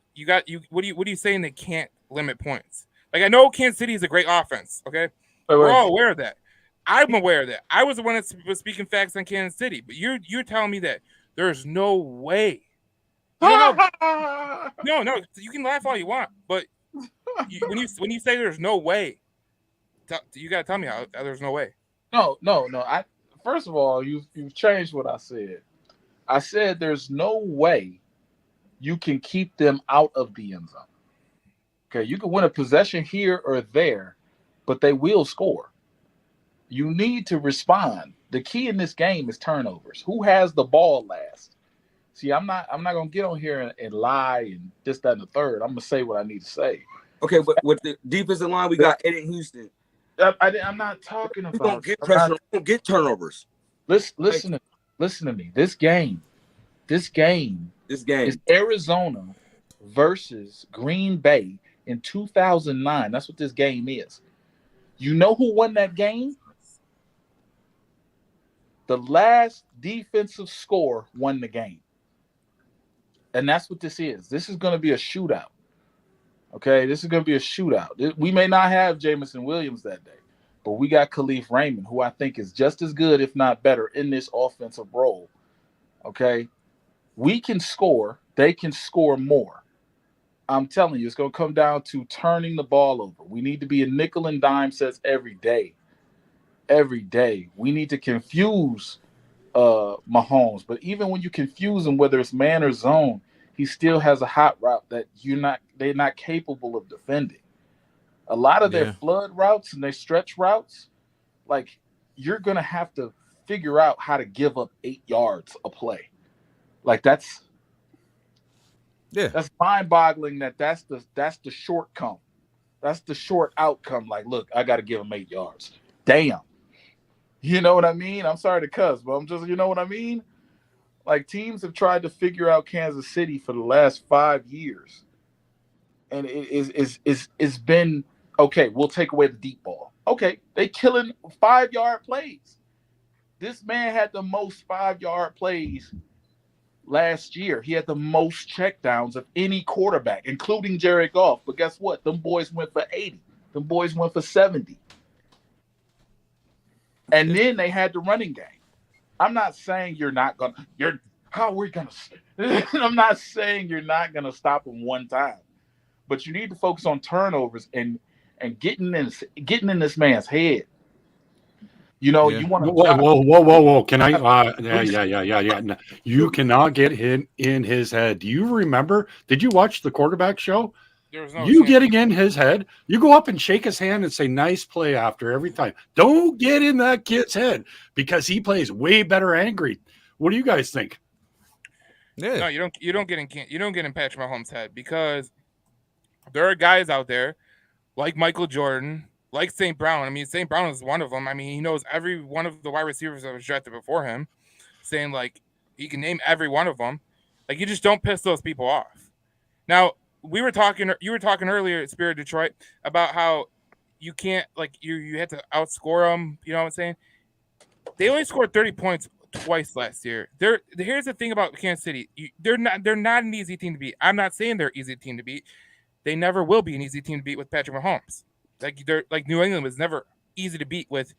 what are you saying they can't limit points? Like I know Kansas City is a great offense. Okay, we're all aware of that. I'm aware of that. I was the one that was speaking facts on Kansas City, but you're telling me that there's no way. No, you can laugh all you want, but when you say there's no way, you gotta tell me how there's no way. No. First of all, you've changed what I said. I said there's no way you can keep them out of the end zone. Okay, you can win a possession here or there, but they will score. You need to respond. The key in this game is turnovers. Who has the ball last? See, I'm not gonna get on here and lie and this, that, and the third. I'm gonna say what I need to say. Okay, but with the defensive line, we got Eddie Houston. I'm not talking We gonna about. get pressure. We gonna get turnovers. Listen to me. This game This game. is Arizona versus Green Bay in 2009. That's what this game is. You know who won that game? The last defensive score won the game. And that's what this is. This is going to be a shootout. Okay, this is going to be a shootout. We may not have Jameson Williams that day, but we got Khalif Raymond, who I think is just as good, if not better, in this offensive role. Okay, we can score. They can score more. I'm telling you, it's going to come down to turning the ball over. We need to be in nickel and dime sets every day. Every day. We need to confuse Mahomes. But even when you confuse him, whether it's man or zone, he still has a hot route that they're not capable of defending. A lot of their flood routes and their stretch routes, like you're going to have to figure out how to give up 8 yards a play. Like that's mind-boggling that's the shortcome. That's the short outcome. Like, look, I got to give him 8 yards. Damn. You know what I mean? I'm sorry to cuss, but I'm just, you know what I mean? Like teams have tried to figure out Kansas City for the last 5 years. And it's been, okay, we'll take away the deep ball. Okay, they killing 5-yard plays. This man had the most 5-yard plays last year. He had the most checkdowns of any quarterback, including Jared Goff. But guess what? Them boys went for 80. Them boys went for 70. And then they had the running game. I'm not saying I'm not saying you're not gonna stop them one time, but you need to focus on turnovers and getting in this man's head. You know, you want to. Whoa! Can I? Yeah. No, you cannot get in his head. Do you remember? Did you watch the quarterback show? You getting in his head, you go up and shake his hand and say nice play after every time. Don't get in that kid's head because he plays way better angry. What do you guys think? Yeah. No, you don't get in Patrick Mahomes' head because there are guys out there like Michael Jordan, like St. Brown. I mean, St. Brown is one of them. I mean, he knows every one of the wide receivers that was drafted before him, saying like he can name every one of them. Like you just don't piss those people off. Now, you were talking earlier at Spirit Detroit about how you can't like you had to outscore them. You know what I'm saying? They only scored 30 points twice last year. Here's the thing about Kansas City. They're not an easy team to beat. I'm not saying they're an easy team to beat. They never will be an easy team to beat with Patrick Mahomes. Like New England was never easy to beat with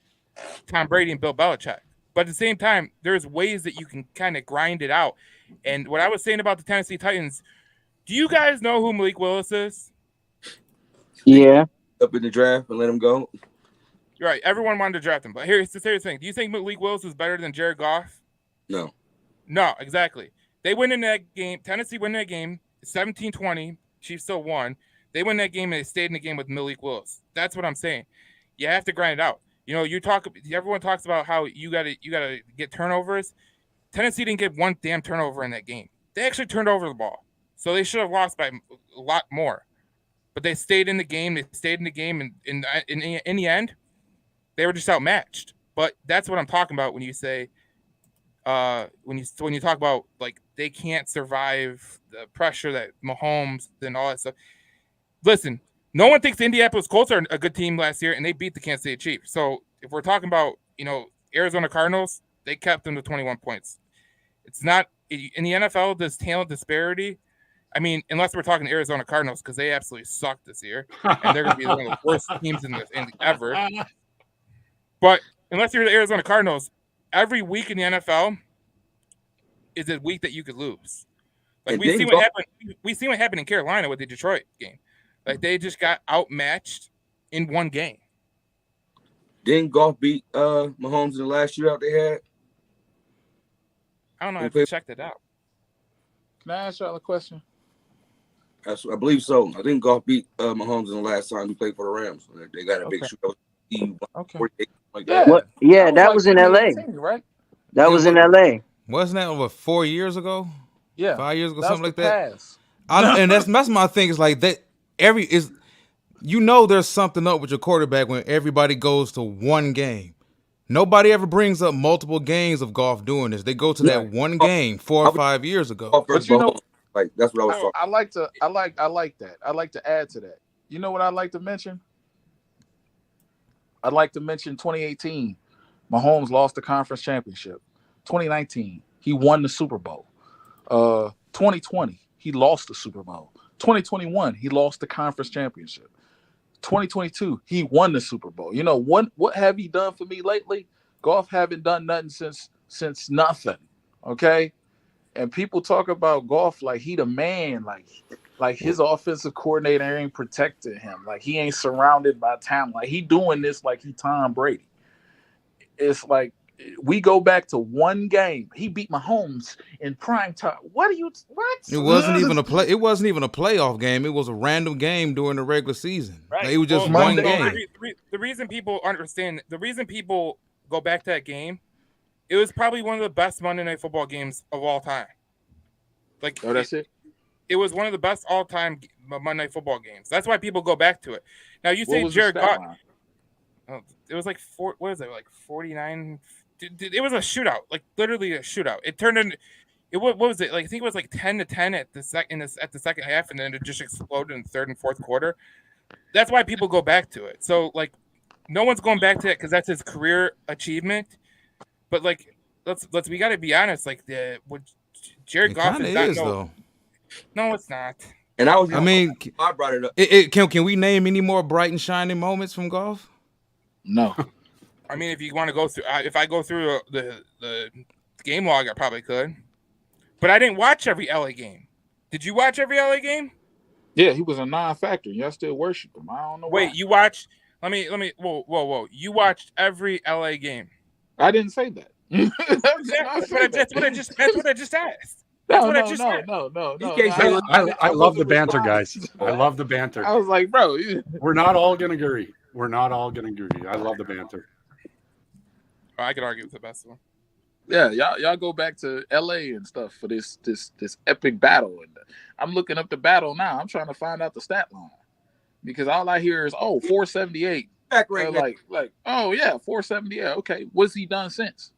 Tom Brady and Bill Belichick. But at the same time, there's ways that you can kind of grind it out. And what I was saying about the Tennessee Titans, do you guys know who Malik Willis is? Yeah. Up in the draft and let him go. You're right. Everyone wanted to draft him. But here's the serious thing. Do you think Malik Willis is better than Jared Goff? No. No, exactly. They win in that game. Tennessee win that game 17-20. Chiefs still won. They win that game and they stayed in the game with Malik Willis. That's what I'm saying. You have to grind it out. You know, everyone talks about how you gotta get turnovers. Tennessee didn't get one damn turnover in that game. They actually turned over the ball. So they should have lost by a lot more. But they stayed in the game. They stayed in the game, and in the end, they were just outmatched. But that's what I'm talking about when you say, when you talk about like they can't survive the pressure that Mahomes and all that stuff. Listen, no one thinks the Indianapolis Colts are a good team last year, and they beat the Kansas City Chiefs. So if we're talking about Arizona Cardinals, they kept them to 21 points. It's not in the NFL. This talent disparity. I mean, unless we're talking Arizona Cardinals, because they absolutely suck this year, and they're going to be one of the worst teams in ever. But unless you're the Arizona Cardinals, every week in the NFL is a week that you could lose. Like we see what happened. We see what happened in Carolina with the Detroit game. Like they just got outmatched in one game. Didn't Goff beat Mahomes in the last shootout they had? I don't know. I have to check that out. Can I ask y'all a question? I believe so. I think Goff beat Mahomes in the last time he played for the Rams. They got a big shootout. Okay. Like that. That was in LA. Right? That was in LA. Wasn't that over 4 years ago? Yeah. 5 years ago, That something was like the that. pass. And that's my thing. Is like that. There's something up with your quarterback when everybody goes to one game. Nobody ever brings up multiple games of Goff doing this. They go to that one game 4 or 5 years ago. But you know, like that's what I was talking. I like that. I like to add to that. You know what I'd like to mention? I'd like to mention 2018. Mahomes lost the conference championship. 2019, he won the Super Bowl. 2020, he lost the Super Bowl. 2021, he lost the conference championship. 2022, he won the Super Bowl. You know, what have he done for me lately? Goff haven't done nothing since nothing. Okay? And people talk about Goff like he the man, like his offensive coordinator ain't protecting him, like he ain't surrounded by talent, like he doing this like he Tom Brady. It's like we go back to one game. He beat Mahomes in prime time. What? It wasn't even a play. It wasn't even a playoff game. It was a random game during the regular season. Right. Like, it was just Well, one Monday- game. The reason people understand, the reason people go back to that game, it was probably one of the best Monday Night Football games of all time. Like, Oh, that's it. It was one of the best all-time Monday Night Football games. That's why people go back to it. Now you say What was the Jared stat Goff. line? Oh, it was like like 49. It was a shootout, like literally a shootout. It turned into what was it? Like I think it was like 10-10 at the second half, and then it just exploded in the third and fourth quarter. That's why people go back to it. So like, no one's going back to it because that's his career achievement. But like, we got to be honest. Like Jared It Goff kind is of not. is though. No, it's not. And I was. I mean, I brought it up. can we name any more bright and shining moments from Goff? No. I mean, if you want to go through, if I go through the game log, I probably could. But I didn't watch every LA game. Did you watch every LA game? Yeah, he was a non-factor. Y'all still worship him. I don't know. Wait, why. you watched? Let me. Whoa! You watched every LA game? I didn't say that. That's what I just asked. No. I love the banter, guys. I love the banter. I was like, bro, We're not all gonna agree. I love the banter. Oh, I could argue with the best one. yeah, y'all go back to LA and stuff for this epic battle. And I'm looking up the battle now. I'm trying to find out the stat line because all I hear is 478. Back right now. Like, oh yeah, 478. Okay, what's he done since?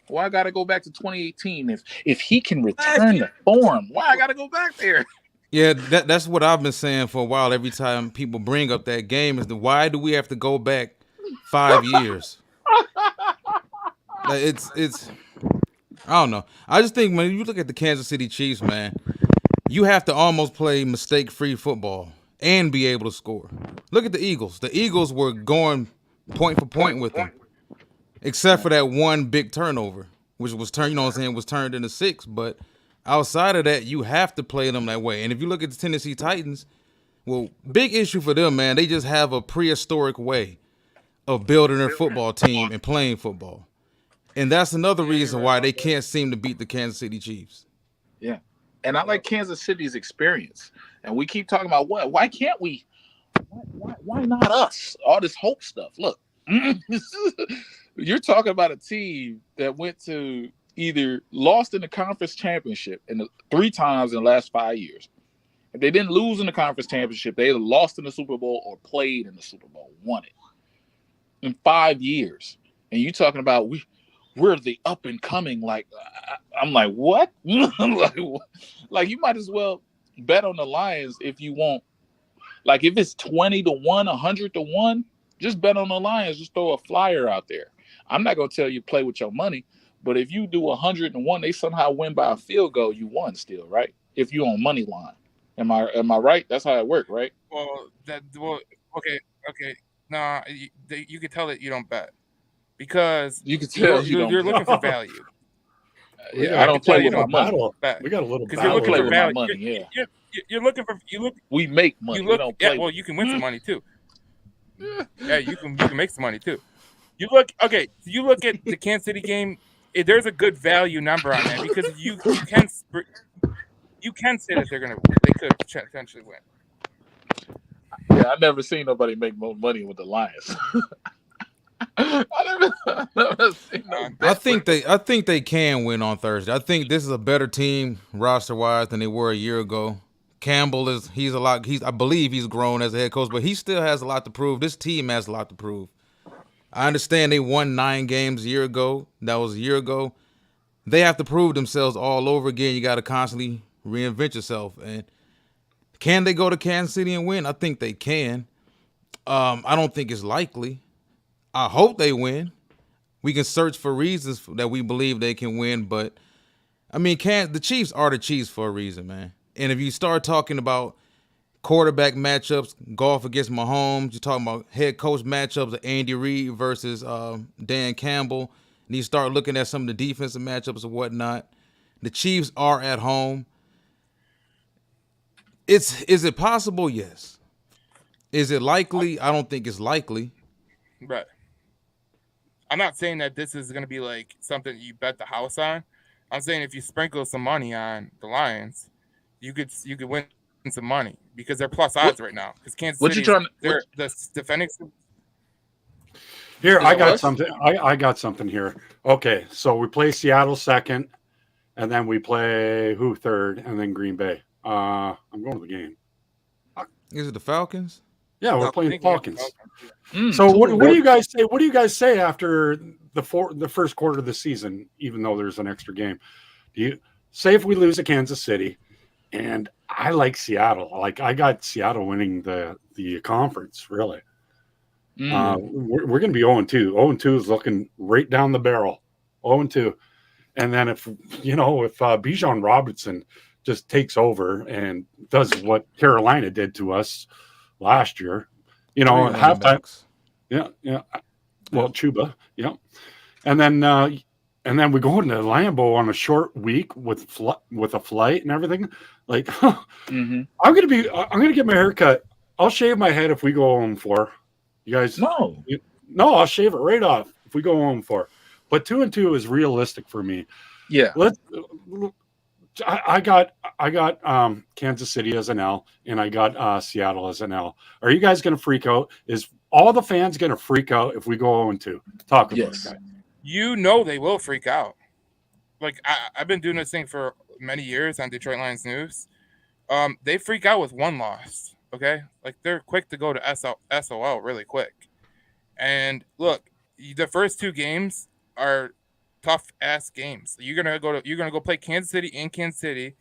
Why I got to go back to 2018 if he can return the form? Why I got to go back there? Yeah, that's what I've been saying for a while. Every time people bring up that game, is why do we have to go back 5 years? Like it's I don't know. I just think when you look at the Kansas City Chiefs, man, you have to almost play mistake-free football and be able to score. Look at the Eagles. The Eagles were going point for point with them, except for that one big turnover, which was turned. You know what I'm saying? Was turned into 6. But outside of that, you have to play them that way. And if you look at the Tennessee Titans, well, big issue for them, man. They just have a prehistoric way of building their football team and playing football. And that's another reason why they can't seem to beat the Kansas City Chiefs. Yeah. And I like Kansas City's experience. And we keep talking about why can't we? Why not us? All this hope stuff. Look, you're talking about a team that went to either lost in the conference championship 3 times in the last 5 years. If they didn't lose in the conference championship, they either lost in the Super Bowl or played in the Super Bowl, won it in 5 years. And you talking about we're the up and coming. Like, I'm like, what? like you might as well bet on the Lions if you want. Like if it's 20-1, 100-1, just bet on the Lions. Just throw a flyer out there. I'm not gonna tell you play with your money, but if you do 101, they somehow win by a field goal, you won still, right? If you on money line. Am I right? That's how it worked, right? Okay. Nah, you can tell that you don't bet because you can tell you're looking for value. Yeah, I don't play with my money. We got a little because you're looking for value. Money, yeah. You're looking for We make money. We don't play. Well, you can win some money too. Yeah, you can make some money too. You look at the Kansas City game. There's a good value number on that because you can say that they could potentially win. Yeah, I never seen nobody make more money with the Lions. I never seen I think they can win on Thursday. I think this is a better team roster wise than they were a year ago. Campbell I believe he's grown as a head coach, but he still has a lot to prove. This team has a lot to prove. I understand they won 9 games a year ago. That was a year ago. They have to prove themselves all over again. You got to constantly reinvent yourself. And can they go to Kansas City and win? I think they can. I don't think it's likely. I hope they win. We can search for reasons that we believe they can win, but I mean, the Chiefs are the Chiefs for a reason, man. And if you start talking about quarterback matchups, golf against Mahomes, you're talking about head coach matchups of Andy Reid versus Dan Campbell, and you start looking at some of the defensive matchups and whatnot. The Chiefs are at home. Is it possible? Yes. Is it likely? I don't think it's likely. Right. I'm not saying that this is going to be like something you bet the house on. I'm saying if you sprinkle some money on the Lions, you could win some money because they're plus odds right now. Because Kansas City, they're the defending. Here, I got something. I got something here. Okay, so we play Seattle second, and then we play who third, and then Green Bay. I'm going to the game. Is it the Falcons? Yeah, we're playing the Falcons. So what do you guys say? What do you guys say after the first quarter of the season? Even though there's an extra game, do you say if we lose to Kansas City, and I like Seattle, like I got Seattle winning the conference. Really, we're going to be 0-2. 0-2 is looking right down the barrel. 0-2, and then if Bijan Robinson just takes over and does what Carolina did to us last year, halftime. Yeah. Well, Chuba, yeah, and then we go into Lambeau on a short week with a flight and everything. Like, I'm gonna get my hair cut. I'll shave my head if we go 0-4. You guys, no, I'll shave it right off if we go 0-4. But 2-2 is realistic for me. Yeah, I got Kansas City as an L, and I got Seattle as an L. Are you guys going to freak out? Is all the fans going to freak out if we go 0-2? Talk about it, guys. They will freak out. Like I've been doing this thing for many years on Detroit Lions News. They freak out with one loss. Okay, like they're quick to go to SOL really quick. And look, the first 2 games are tough ass games. You're gonna go play Kansas City in Kansas City,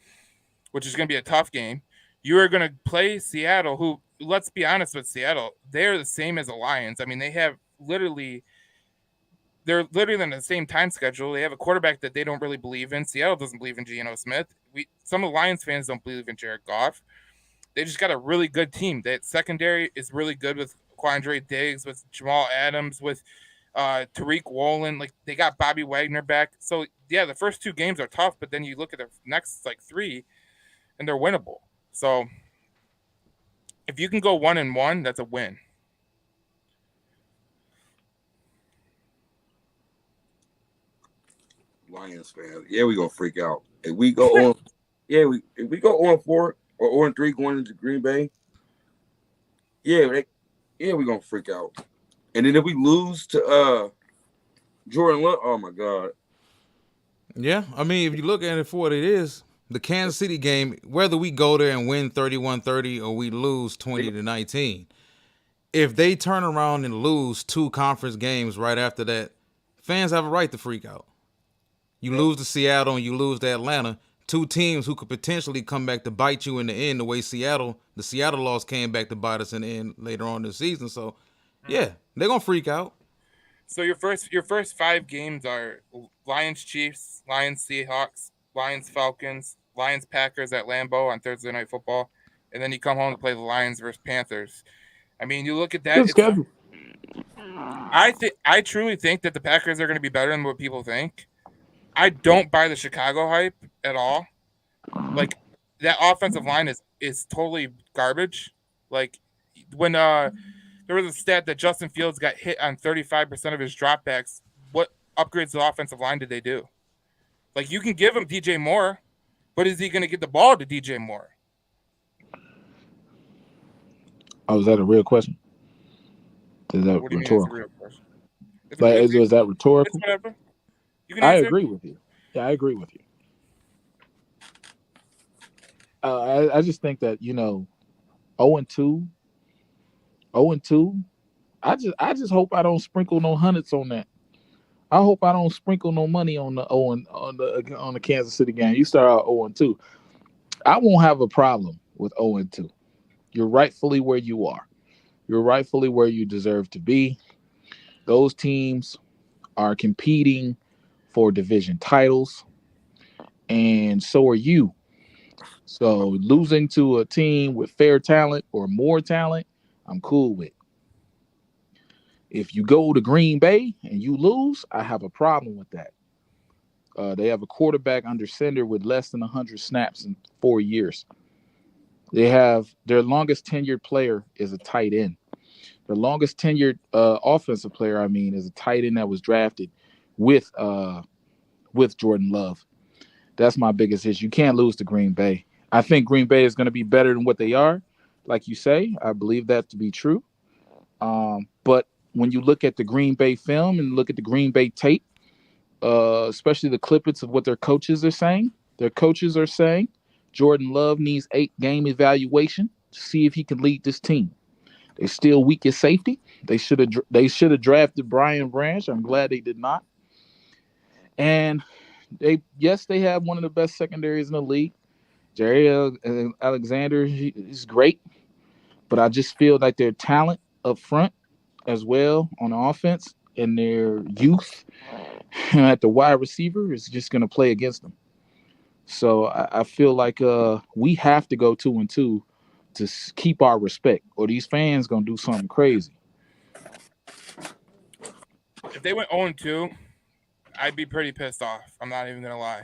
which is gonna be a tough game. You are gonna play Seattle, who, let's be honest with Seattle, they're the same as the Lions. I mean, they're literally in the same time schedule. They have a quarterback that they don't really believe in. Seattle doesn't believe in Geno Smith. Some of the Lions fans don't believe in Jared Goff. They just got a really good team. That secondary is really good with Quandre Diggs, with Jamal Adams, with Tariq Woolen. Like, they got Bobby Wagner back. So, yeah, the first 2 games are tough, but then you look at the next, 3, and they're winnable. So, if you can go 1-1, that's a win. Lions fans, yeah, we gonna freak out. If we go on, if we go on 4 or on 3 going into Green Bay, we gonna freak out. And then if we lose to Jordan Love, oh my God. Yeah, I mean, if you look at it for what it is, the Kansas City game, whether we go there and win 31-30 or we lose 20-19, if they turn around and lose 2 conference games right after that, fans have a right to freak out. You lose to Seattle and you lose to Atlanta, 2 teams who could potentially come back to bite you in the end, the way the Seattle loss came back to bite us in the end later on this season. So, yeah, they're going to freak out. So your first 5 games are Lions Chiefs, Lions Seahawks, Lions Falcons, Lions Packers at Lambeau on Thursday Night Football, and then you come home to play the Lions versus Panthers. I mean, you look at that. Good schedule. I truly think that the Packers are going to be better than what people think. I don't buy the Chicago hype at all. Like, that offensive line is totally garbage. Like, when there was a stat that Justin Fields got hit on 35% of his dropbacks, what upgrades to the offensive line did they do? Like, you can give him DJ Moore, but is he going to get the ball to DJ Moore? Oh, is that a real question? Is that What do you mean it's a rhetorical? real question? Like, is that It's rhetorical? whatever. You can I answer. agree with you. Yeah, I agree with you. I just think that 0-2. I just hope I don't sprinkle no hundreds on that. I hope I don't sprinkle no money on the on the Kansas City game. You start out 0-2. I won't have a problem with 0-2. You're rightfully where you are. You're rightfully where you deserve to be. Those teams are competing for division titles, and so are you. So losing to a team with fair talent or more talent, I'm cool with. If you go to Green Bay and you lose, I have a problem with that. They have a quarterback under center with less than 100 snaps in 4 years. They have their longest tenured player is a tight end. Their longest tenured offensive player, is a tight end that was drafted with Jordan Love. That's my biggest issue. You can't lose to Green Bay. I think Green Bay is going to be better than what they are. Like you say, I believe that to be true. But when you look at the Green Bay film and look at the Green Bay tape, especially the clippets of what their coaches are saying Jordan Love needs 8-game evaluation to see if he can lead this team. They're still weak at safety. They should have drafted Brian Branch. I'm glad they did not. And they have one of the best secondaries in the league. Jerry Alexander is great, but I just feel like their talent up front as well on offense and their youth at the wide receiver is just going to play against them. So I feel like we have to go 2-2 to keep our respect, or these fans going to do something crazy. If they went 0-2, I'd be pretty pissed off. I'm not even going to lie.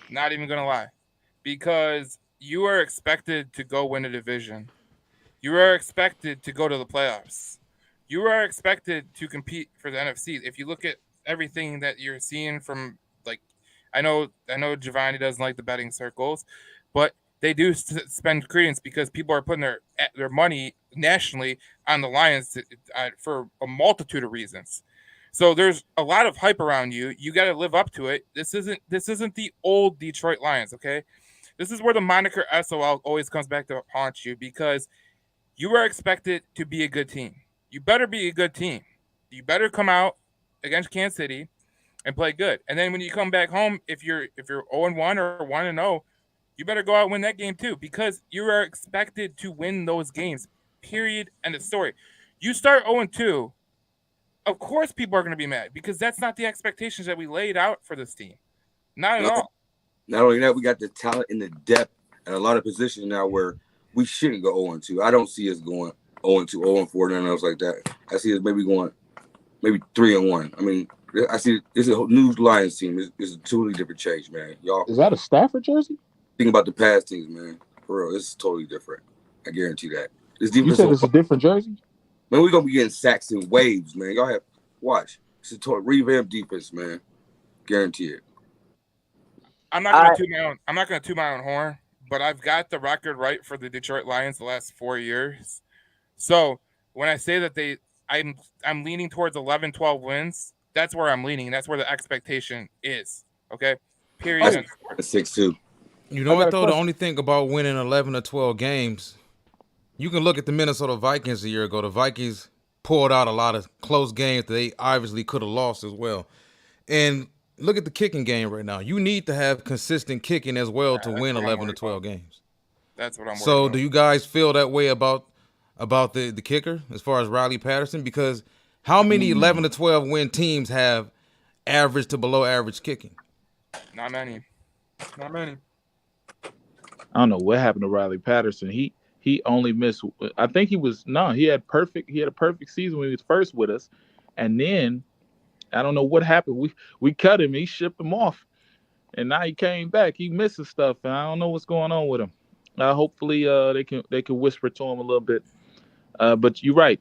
Not even going to lie. Because you are expected to go win a division. You are expected to go to the playoffs. You are expected to compete for the NFC. If you look at everything that you're seeing from, like, I know Giovanni doesn't like the betting circles, but they do spend credence because people are putting their money nationally on the Lions for a multitude of reasons. So there's a lot of hype around you. You got to live up to it. This isn't the old Detroit Lions, okay? This is where the moniker SOL always comes back to haunt you, because you are expected to be a good team. You better be a good team. You better come out against Kansas City and play good. And then when you come back home, if you're 0-1 or 1-0, you better go out and win that game too, because you are expected to win those games. Period. End of story. You start 0-2, of course people are going to be mad, because that's not the expectations that we laid out for this team. Not at all. Not only that, we got the talent and the depth at a lot of positions now where we shouldn't go 0-2. I don't see us going 0-2, 0-4, nothing else like that. I see us maybe going maybe 3-1. I mean, I see it's a new Lions team. It's a totally different change, man. Y'all Is that a Stafford jersey? think about the past teams, man. For real, it's totally different. I guarantee that. This You defense, said it's a different jersey? man, we're gonna be getting sacks in waves, man. Y'all have watch. It's a total revamped defense, man. Guarantee it. I'm not gonna toot my own horn, but I've got the record right for the Detroit Lions the last 4 years. So when I say that I'm leaning towards 11, 12 wins, that's where I'm leaning. That's where the expectation is. Okay. Period. 6-2. You know I got what a though? The question. only thing about winning 11 or 12 games, you can look at the Minnesota Vikings a year ago. The Vikings pulled out a lot of close games that they obviously could have lost as well. And look at the kicking game right now. You need to have consistent kicking as well to that's win what I'm 11 to worried 12 about. games. That's what I'm So worried do about. you guys feel that way about the kicker as far as Riley Patterson? Because how many 11 to 12 win teams have average to below average kicking? Not many. Not many. I don't know what happened to Riley Patterson. He only missed. I think he had a perfect season when he was first with us, and then I don't know what happened. We cut him. He shipped him off, and now he came back. He misses stuff, and I don't know what's going on with him. Hopefully, they can whisper to him a little bit. But you're right.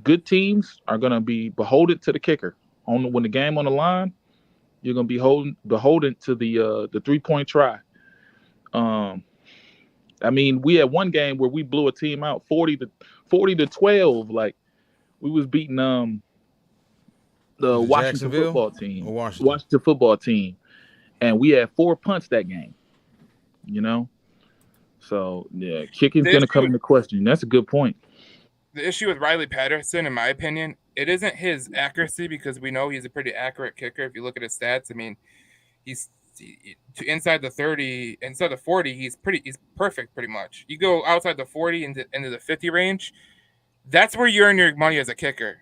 Good teams are gonna be beholden to the kicker. When the game on the line, you're gonna be beholden to the 3-point try. I mean, we had one game where we blew a team out 40 to 12. Like we was beating the Was it Washington Jacksonville football team. or Washington? Washington football team. And we had 4 punts that game. You know? So yeah, kicking's gonna come into question. That's a good point. The issue with Riley Patterson, in my opinion, it isn't his accuracy, because we know he's a pretty accurate kicker. If you look at his stats, I mean, he's inside the 30, inside the 40, he's perfect pretty much. You go outside the 40 into the 50 range, that's where you earn your money as a kicker.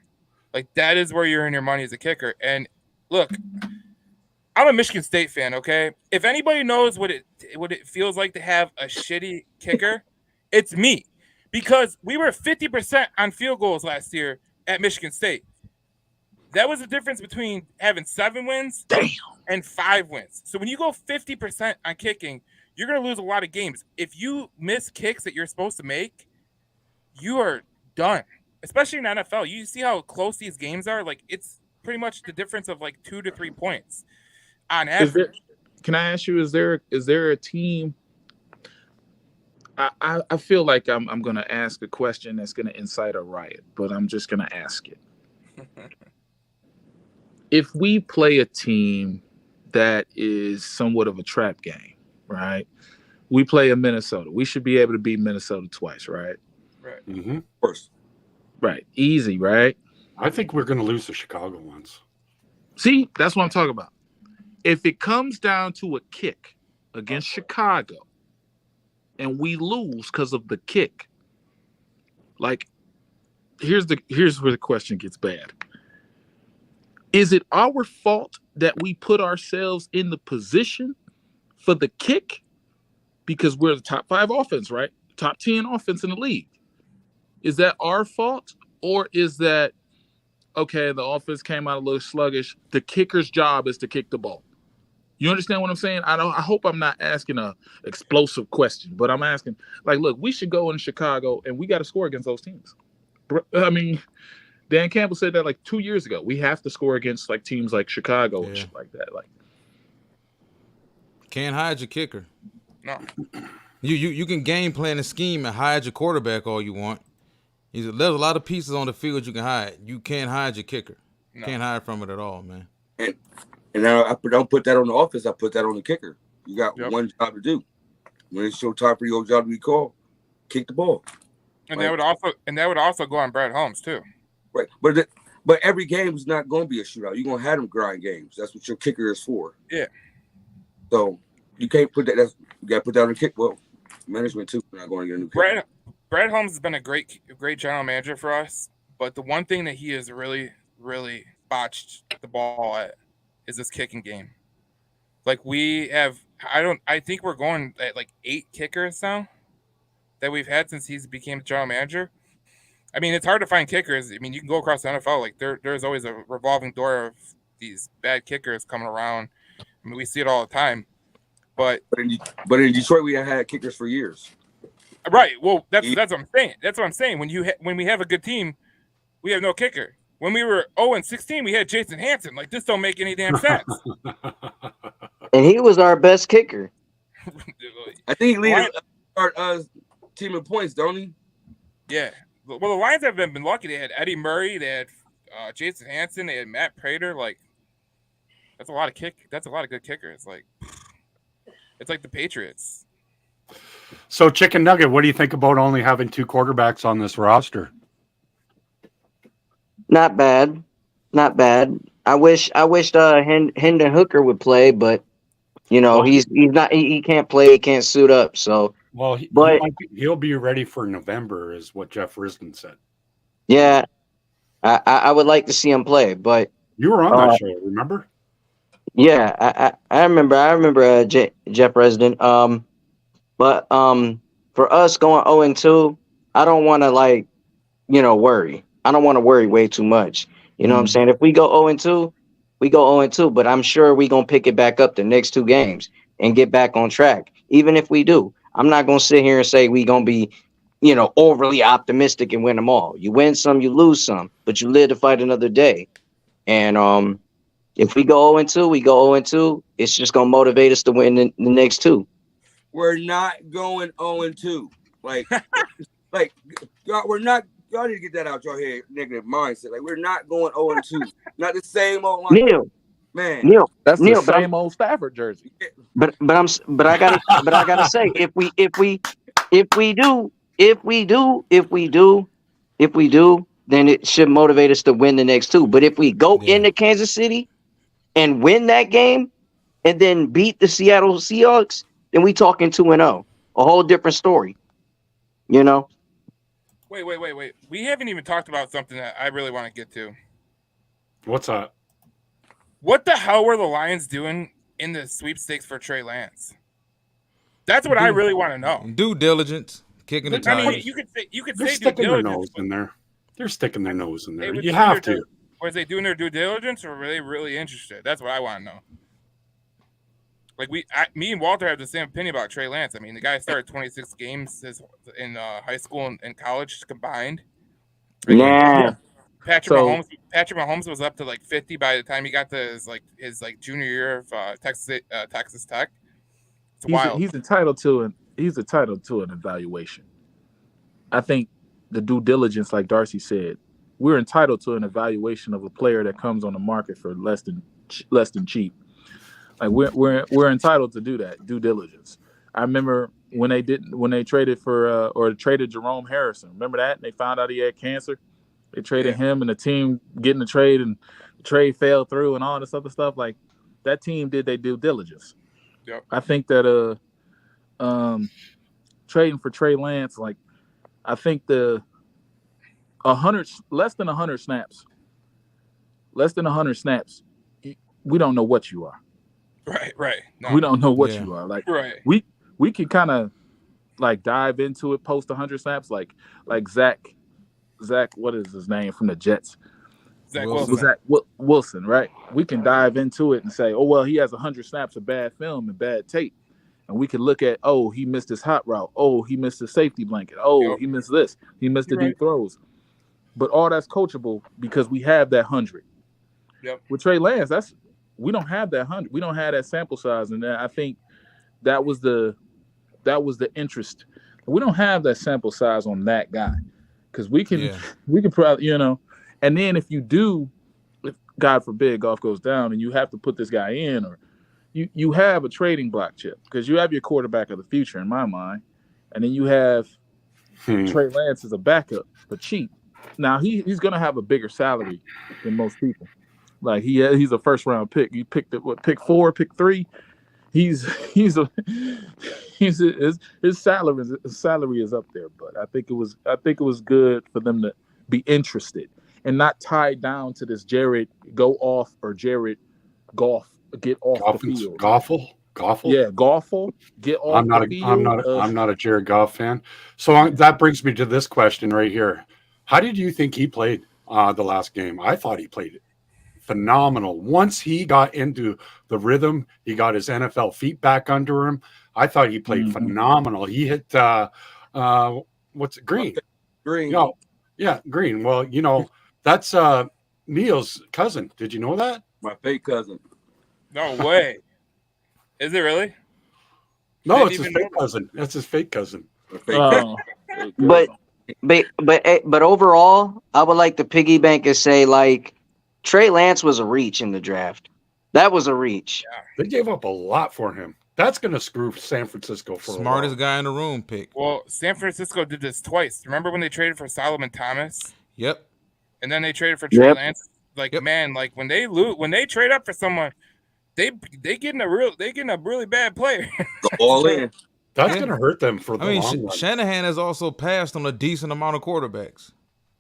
Like, that is where you earn your money as a kicker. And look, I'm a Michigan State fan, okay? If anybody knows what it feels like to have a shitty kicker, it's me. Because we were 50% on field goals last year at Michigan State. That was the difference between having 7 wins and 5 wins. So when you go 50% on kicking, you're going to lose a lot of games. If you miss kicks that you're supposed to make, you are done. Especially in NFL. You see how close these games are? Like, it's pretty much the difference of like 2 to 3 points on average. Can I ask you, is there a team? I feel like I'm going to ask a question that's going to incite a riot, but I'm just going to ask it. If we play a team that is somewhat of a trap game, right? We play a Minnesota. We should be able to beat Minnesota twice, right? Right. Mm-hmm. First. Right. Easy, right? I think we're going to lose to Chicago once. See, that's what I'm talking about. If it comes down to a kick against Chicago and we lose because of the kick, like, here's where the question gets bad. Is it our fault that we put ourselves in the position for the kick because we're the top 5 offense, right? Top 10 offense in the league. Is that our fault, or is that, okay, the offense came out a little sluggish, the kicker's job is to kick the ball? You understand what I'm saying? I hope I'm not asking a explosive question, but I'm asking, like, look, we should go in Chicago and we got to score against those teams. I mean, Dan Campbell said that like 2 years ago. We have to score against like teams like Chicago and shit like that. Like, can't hide your kicker. No. You can game plan and scheme and hide your quarterback all you want. There's a lot of pieces on the field you can hide. You can't hide your kicker. No. Can't hide from it at all, man. And now I don't put that on the offense. I put that on the kicker. You got one job to do. When it's your time for your job to be called, kick the ball. And that would also go on Brad Holmes too. Right, but every game is not going to be a shootout. You're going to have them grind games. That's what your kicker is for. Yeah. So you can't put that. You got to put that on the kick. Well, management too. We're not going to get a new kicker. Brad Holmes has been a great general manager for us, but the one thing that he has really, really botched the ball at is this kicking game. Like, I think we're going at like 8 kickers now that we've had since he's became general manager. I mean, it's hard to find kickers. I mean, you can go across the NFL. Like there's always a revolving door of these bad kickers coming around. I mean, we see it all the time. But in Detroit, we had kickers for years. Right. Well, that's what I'm saying. That's what I'm saying. When we have a good team, we have no kicker. When we were 0-16, we had Jason Hanson. Like, this don't make any damn sense. And he was our best kicker. I think he leads our team in points, don't he? Yeah. Well, the Lions have been lucky. They had Eddie Murray. They had Jason Hanson. They had Matt Prater. Like, that's a lot of good kickers. Like, it's like the Patriots. So, Chicken Nugget, what do you think about only having 2 quarterbacks on this roster? Not bad. I wish Hendon Hooker would play, but you know he's not. He can't play. He can't suit up. So Well, he'll be ready for November, is what Jeff Risdon said. yeah, I would like to see him play, but You were on that show, remember? yeah, I remember Jeff Resden. But for us going 0-2, I don't want to worry. I don't want to worry way too much. You know what I'm saying? If we go 0-2, we go 0-2, but I'm sure we're going to pick it back up the next 2 games and get back on track. Even if we do, I'm not going to sit here and say we're going to be, overly optimistic and win them all. You win some, you lose some, but you live to fight another day. And if we go 0-2, we go 0-2. It's just going to motivate us to win the next 2. We're not going 0-2. Like, we're not. Y'all need to get that out your head, negative mindset. Like, we're not going 0-2. Not the same old line. Neil, that's the same old Stafford jersey. But I gotta say, if we do, then it should motivate us to win the next 2. But if we go into Kansas City and win that game and then beat the Seattle Seahawks, then we talking 2-0. A whole different story. Wait. We haven't even talked about something that I really want to get to. What's that? What the hell were the Lions doing in the sweepstakes for Trey Lance? That's what I really want to know. Due diligence, kicking the tires. I mean, you could say They're due sticking their diligence. nose in there. They're sticking their nose in there. They You have to. Was they doing their due diligence, or were they really interested? That's what I want to know. Like me and Walter have the same opinion about Trey Lance. I mean, the guy started 26 games in high school and college combined. Yeah. Patrick Mahomes was up to like 50 by the time he got to his junior year of Texas Tech. It's wild. He's entitled to an evaluation. I think the due diligence, like Darcy said, we're entitled to an evaluation of a player that comes on the market for less than cheap. Like we're entitled to do that due diligence. I remember when they traded traded Jerome Harrison. Remember that? They found out he had cancer. They traded him, and the team getting the trade, and the trade fell through, and all this other stuff. Like that team did their due diligence. Yep. I think that trading for Trey Lance, like I think less than 100 snaps. We don't know what you are. Right. No. We don't know what you are. Like right. We can kind of like dive into it post 100 snaps, like Zach. What is his name from the Jets? Zach Wilson. Zach Wilson, right? We can dive into it and say, oh well, he has 100 snaps of bad film and bad tape, and we can look at, oh, he missed his hot route, oh, he missed his safety blanket, oh, he missed this, he missed the deep throws, but all that's coachable because we have that 100. Yep. With Trey Lance, we don't have that 100. We don't have that sample size, and I think that was the interest. We don't have that sample size on that guy because we can probably, and then if God forbid golf goes down and you have to put this guy in, or you have a trading block chip because you have your quarterback of the future in my mind, and then you have Trey Lance as a backup but cheap. Now he's gonna have a bigger salary than most people. Like he's a first round pick. You picked it, pick 4, pick 3. His salary is up there, but I think it was good for them to be interested and not tied down to this Jared go off or Jared Goff get off the field. Goffle? Yeah, Goffle get off the field. I'm not a Jared Goff fan. So that brings me to this question right here. How did you think he played the last game? I thought he played phenomenal. Once he got into the rhythm, he got his NFL feet back under him. I thought he played phenomenal. He hit what's it, Green? Green. No, yeah, Green. Well, that's Neil's cousin. Did you know that? My fake cousin. No way. Is it really? No, Didn't it's his even fake know that. cousin. That's his fake cousin. My fake cousin. But overall, I would like to piggyback and say, like, Trey Lance was a reach in the draft. That was a reach. They gave up a lot for him. That's going to screw San Francisco for Smartest a while. guy in the room pick. Well, San Francisco did this twice. Remember when they traded for Solomon Thomas? Yep. And then they traded for Trey Yep. Lance. Like, Yep. man, like when they trade up for someone, they getting a really bad player. Go all in. That's Yeah. going to hurt them for the I mean, long run. Shanahan has also passed on a decent amount of quarterbacks.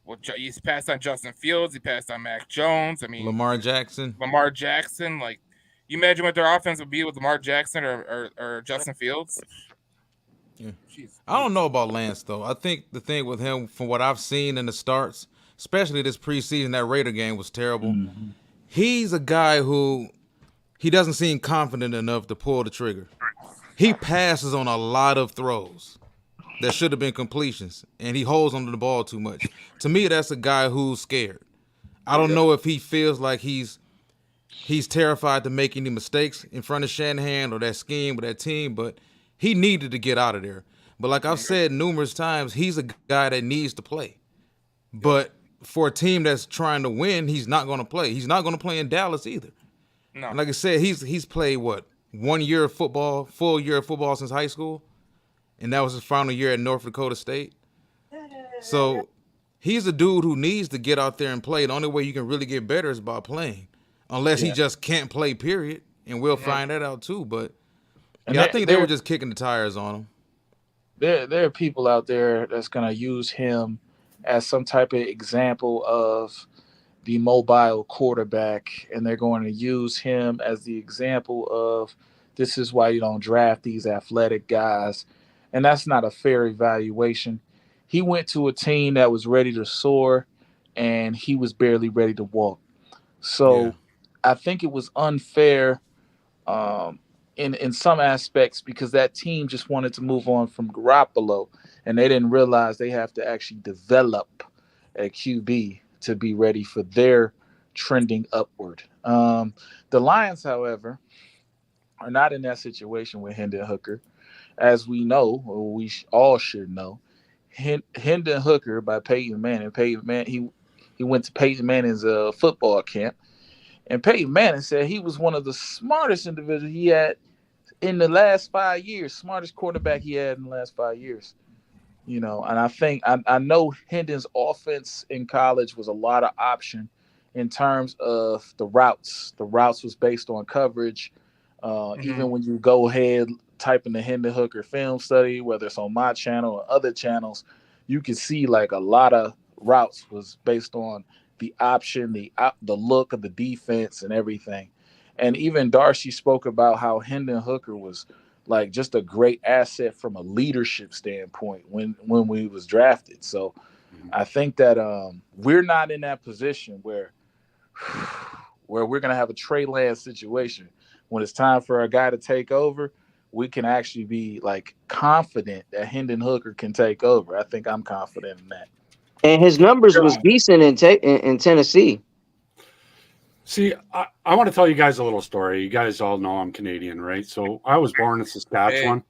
Well, he's passed on Justin Fields. He passed on Mac Jones. I mean, Lamar Jackson. Lamar Jackson. Like, you imagine what their offense would be with Lamar Jackson or Justin Fields? Yeah. Jeez. I don't know about Lance, though. I think the thing with him, from what I've seen in the starts, especially this preseason, that Raider game was terrible. He's a guy who he doesn't seem confident enough to pull the trigger. He passes on a lot of throws that should have been completions, and he holds onto the ball too much. To me, that's a guy who's scared. I don't know if he feels like he's terrified to make any mistakes in front of Shanahan or that scheme or that team, but he needed to get out of there. But like I've said numerous times, he's a guy that needs to play. But for a team that's trying to win, he's not going to play. He's not going to play in Dallas either. No. And like I said, he's played what, 1 year of football, full year of football since high school, and that was his final year at North Dakota State. So he's a dude who needs to get out there and play. The only way you can really get better is by playing, unless he just can't play. Period, and we'll find that out too. But And yeah, I think they were just kicking the tires on him. There are people out there that's gonna use him as some type of example of the mobile quarterback, and they're going to use him as the example of this is why you don't draft these athletic guys. And that's not a fair evaluation. He went to a team that was ready to soar, and he was barely ready to walk. So Yeah. I think it was unfair in some aspects because that team just wanted to move on from Garoppolo, and they didn't realize they have to actually develop a QB to be ready for their trending upward. The Lions, however, are not in that situation with Hendon Hooker. As we know, or we all should know, Hendon Hooker by Peyton Manning. He went to Peyton Manning's football camp, and Peyton Manning said he was one of the smartest individuals he had in the last 5 years, smartest quarterback he had in the last 5 years. And I think I know Hendon's offense in college was a lot of option in terms of the routes. The routes was based on coverage. Even when you go ahead, type in the Hendon Hooker film study, whether it's on my channel or other channels, you can see like a lot of routes was based on the option, the look of the defense and everything. And even Darcy spoke about how Hendon Hooker was like just a great asset from a leadership standpoint when we was drafted. So I think that we're not in that position where we're going to have a Trey Lance situation. When it's time for a guy to take over, we can actually be like confident that Hendon Hooker can take over. I think I'm confident in that. And his numbers was decent in Tennessee. See, I want to tell you guys a little story. You guys all know I'm Canadian, right? So I was born in Saskatchewan.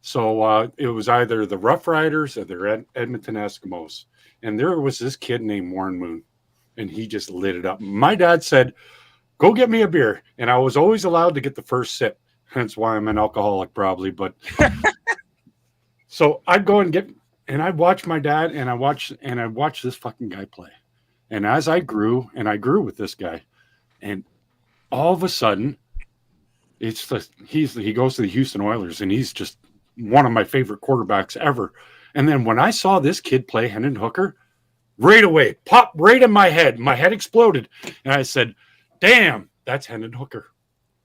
So it was either the Rough Riders or the Edmonton Eskimos. And there was this kid named Warren Moon, and he just lit it up. My dad said, go get me a beer. And I was always allowed to get the first sip. Hence why I'm an alcoholic probably. But so I'd go and I'd watch my dad, and I watched this fucking guy play. And as I grew with this guy, and all of a sudden, he goes to the Houston Oilers, and he's just one of my favorite quarterbacks ever. And then when I saw this kid play Hendon Hooker, right away, popped right in my head. My head exploded. And I said, damn, that's Hendon Hooker.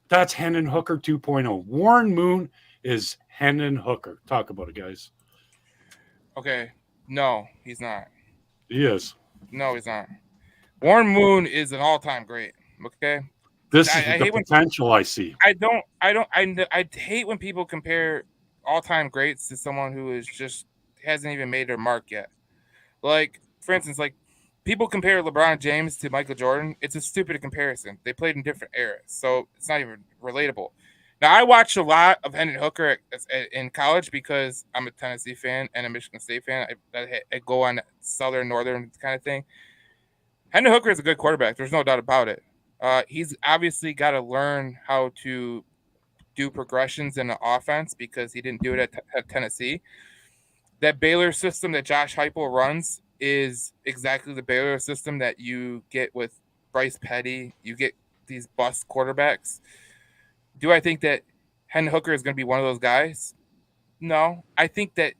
That's Hendon Hooker 2.0. Warren Moon is Hendon Hooker. Talk about it, guys. Okay. No, he's not. He is. No, he's not. Warren Moon is an all-time great. Okay. This I is the hate when potential I see. I hate when people compare all-time greats to someone who is just hasn't even made their mark yet. Like, for instance, like people compare LeBron James to Michael Jordan. It's a stupid comparison. They played in different eras, so it's not even relatable. Now, I watched a lot of Hendon Hooker in college because I'm a Tennessee fan and a Michigan State fan. I go on Southern, Northern kind of thing. Hendon Hooker is a good quarterback. There's no doubt about it. He's obviously got to learn how to do progressions in the offense because he didn't do it at Tennessee. That Baylor system that Josh Heupel runs is exactly the Baylor system that you get with Bryce Petty. You get these bust quarterbacks. Do I think that Hendon Hooker is going to be one of those guys? No. I think that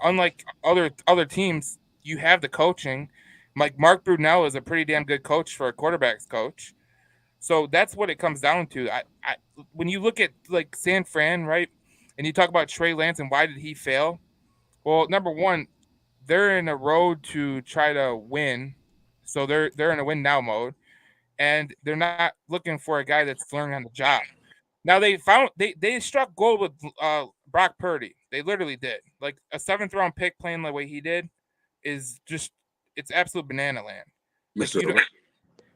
unlike other teams, you have the coaching. Like Mark Brunell is a pretty damn good coach for a quarterback's coach. So that's what it comes down to. I when you look at like San Fran, right, and you talk about Trey Lance and why did he fail? Well, number one, they're in a road to try to win, so they're in a win now mode, and they're not looking for a guy that's learning on the job. Now they struck gold with Brock Purdy. They literally did. Like a 7th round pick playing the way he did is just it's absolute banana land.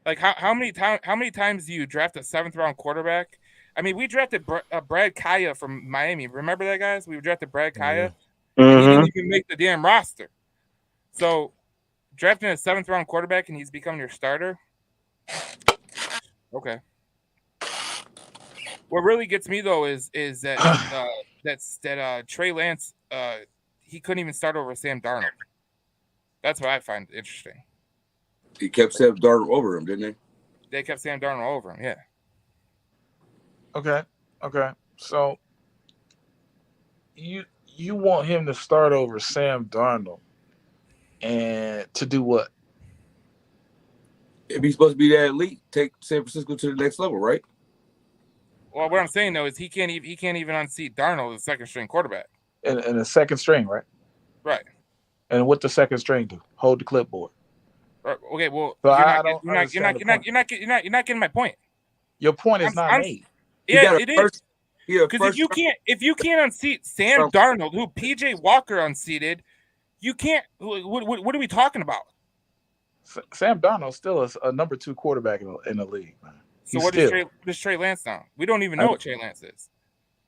Like how many times do you draft a 7th round quarterback? I mean, we drafted Brad Kaya from Miami. Remember that, guys? We drafted Brad Kaya. And he didn't even make the damn roster. So drafting a 7th round quarterback and he's becoming your starter. Okay. What really gets me though is that Trey Lance he couldn't even start over Sam Darnold. That's what I find interesting. He kept Sam Darnold over him, didn't they? They kept Sam Darnold over him, yeah. Okay. So you want him to start over Sam Darnold and to do what? If he's supposed to be that elite, take San Francisco to the next level, right? Well, what I'm saying though is he can't even unseat Darnold as a 2nd string quarterback. And a 2nd string, right? Right. And what the 2nd string do? Hold the clipboard. Right. Okay. Well, So you're not getting my point. Your point is not made. Yeah, it is. Because if you can't unseat Sam Darnold, who PJ Walker unseated, you can't. What are we talking about? Sam Darnold still is a number 2 quarterback in the league, man. So what is Trey Lance now? We don't even know what Trey Lance is.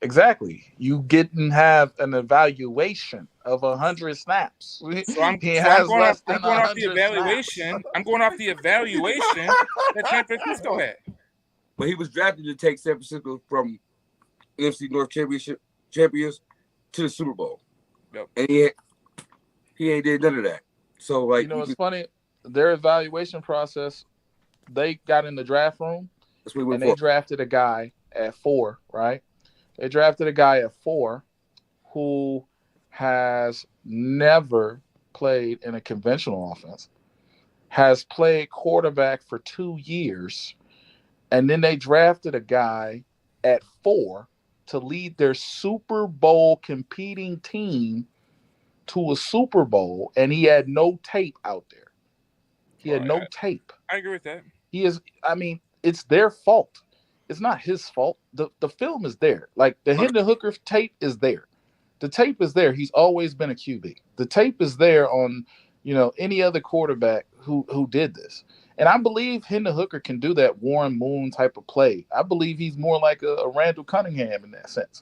Exactly. You didn't have an evaluation of 100 snaps. So I'm going off the evaluation. I'm going off the evaluation that San Francisco had. But he was drafted to take San Francisco from NFC North champions to the Super Bowl. Yep. And he ain't did none of that. So like, you know, it's funny. Their evaluation process, they got in the draft room and they drafted a guy at 4, right? They drafted a guy at 4 who has never played in a conventional offense, has played quarterback for 2 years, and then they drafted a guy at 4 to lead their Super Bowl competing team to a Super Bowl, and he had no tape out there. He had no tape. I agree with that. It's their fault. It's not his fault. The film is there. Like the Hendon Hooker tape is there. The tape is there. He's always been a QB. The tape is there on, any other quarterback who did this. And I believe Hendon Hooker can do that Warren Moon type of play. I believe he's more like a Randall Cunningham in that sense.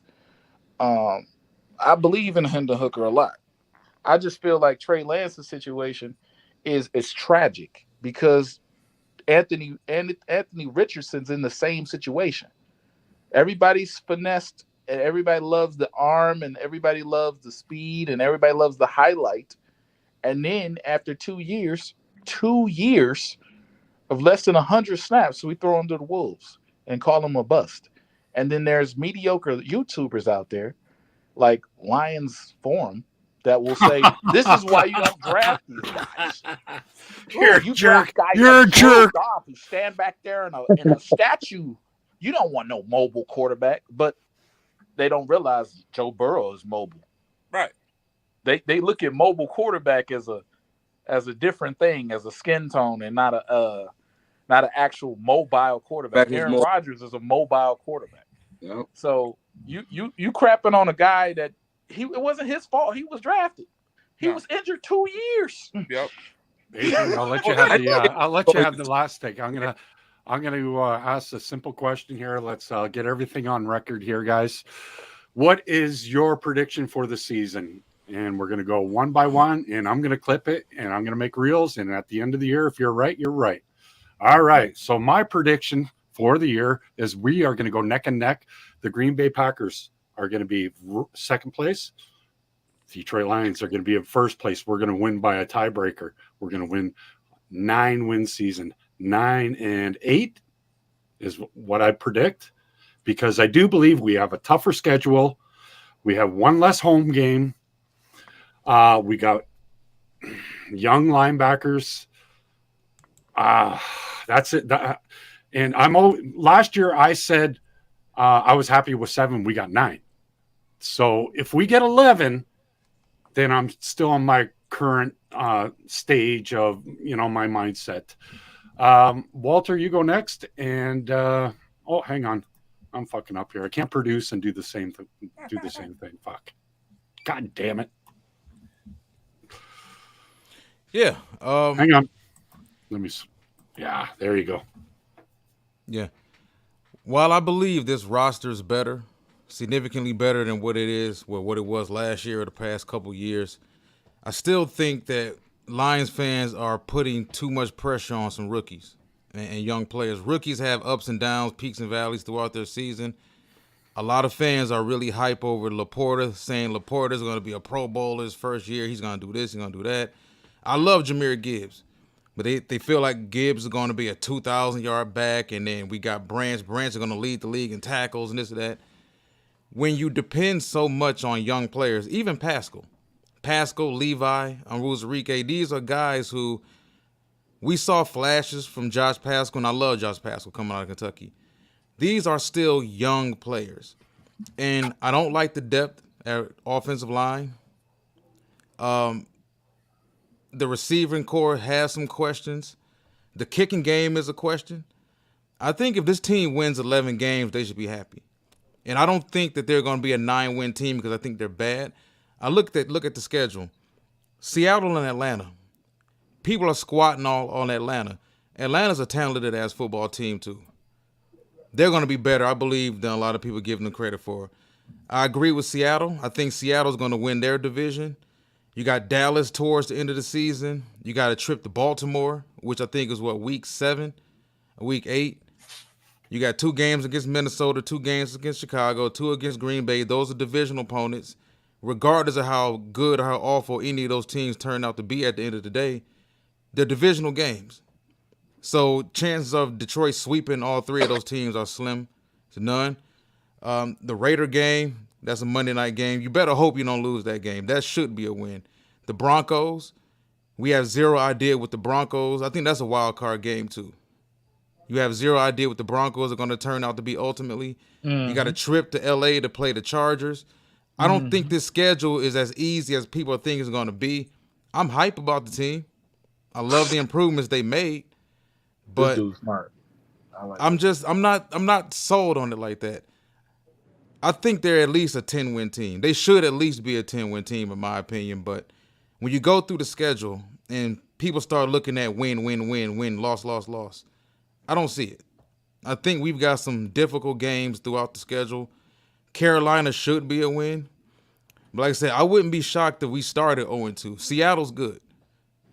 I believe in Hendon Hooker a lot. I just feel like Trey Lance's situation is tragic because Anthony Richardson's in the same situation. Everybody's finessed and everybody loves the arm and everybody loves the speed and everybody loves the highlight. And then after 2 years of less than 100 snaps, we throw him to the wolves and call him a bust. And then there's mediocre YouTubers out there like Lions Forum that will say, this is why you don't draft these guys. You're a jerk. You're a jerk. Who stand back there in a statue. You don't want no mobile quarterback, but they don't realize Joe Burrow is mobile. Right. they look at mobile quarterback as a different thing, as a skin tone, and not an actual mobile quarterback. Aaron Rodgers is a mobile quarterback. Yep. So you crapping on a guy that it wasn't his fault. He was drafted. He was injured 2 years. Yep. Adrian, I'll let you have the last take. I'm gonna ask a simple question here. Let's get everything on record here, guys. What is your prediction for the season? And we're gonna go one by one, and I'm gonna clip it, and I'm gonna make reels. And at the end of the year, if you're right, you're right. All right. So my prediction for the year is we are going to go neck and neck. The Green Bay Packers are going to be second place. Detroit Lions are going to be in first place. We're going to win by a tiebreaker. We're going to win 9-win season. 9-8 is what I predict, because I do believe we have a tougher schedule. We have one less home game. We got young linebackers. That's it. And last year I said I was happy with 7. We got 9. So if we get 11, then I'm still on my current stage of, my mindset. Walter, you go next. And hang on, I'm fucking up here. I can't produce and do the same thing. Fuck. God damn it. Yeah. Hang on. Let me. Yeah, there you go. Yeah. While I believe this roster is better, significantly better than what it was last year or the past couple years, I still think that Lions fans are putting too much pressure on some rookies and young players. Rookies have ups and downs, peaks and valleys throughout their season. A lot of fans are really hype over Laporta, saying Laporta is going to be a Pro Bowler his first year. He's going to do this, he's going to do that. I love Jahmyr Gibbs. But they feel like Gibbs is going to be a 2,000-yard back, and then we got Branch. Branch is going to lead the league in tackles and this and that. When you depend so much on young players, even Pascal, Levi, Onwuzurike, these are guys who we saw flashes from Josh Pascal, and I love Josh Pascal coming out of Kentucky. These are still young players, and I don't like the depth at offensive line. The receiving core has some questions. The kicking game is a question. I think if this team wins 11 games, they should be happy. And I don't think that they're going to be a 9-win team because I think they're bad. I look at the schedule. Seattle and Atlanta. People are squatting all on Atlanta. Atlanta's a talented-ass football team, too. They're going to be better, I believe, than a lot of people give them credit for. I agree with Seattle. I think Seattle's going to win their division. You got Dallas towards the end of the season. You got a trip to Baltimore, which I think is week 7, week 8. You got 2 games against Minnesota, 2 games against Chicago, 2 against Green Bay. Those are divisional opponents. Regardless of how good or how awful any of those teams turn out to be at the end of the day, they're divisional games. So chances of Detroit sweeping all 3 of those teams are slim to none. The Raider game, that's a Monday night game. You better hope you don't lose that game. That should be a win. The Broncos, we have zero idea with the Broncos. I think that's a wild card game too. You have zero idea what the Broncos are going to turn out to be ultimately. Mm-hmm. You got a trip to L.A. to play the Chargers. I don't think this schedule is as easy as people think it's going to be. I'm hype about the team. I love the improvements they made, but this dude's smart. I'm not sold on it like that. I think they're at least a 10-win team. They should at least be a 10-win team, in my opinion. But when you go through the schedule and people start looking at win, loss, I don't see it. I think we've got some difficult games throughout the schedule. Carolina should be a win. But like I said, I wouldn't be shocked if we started 0-2. Seattle's good.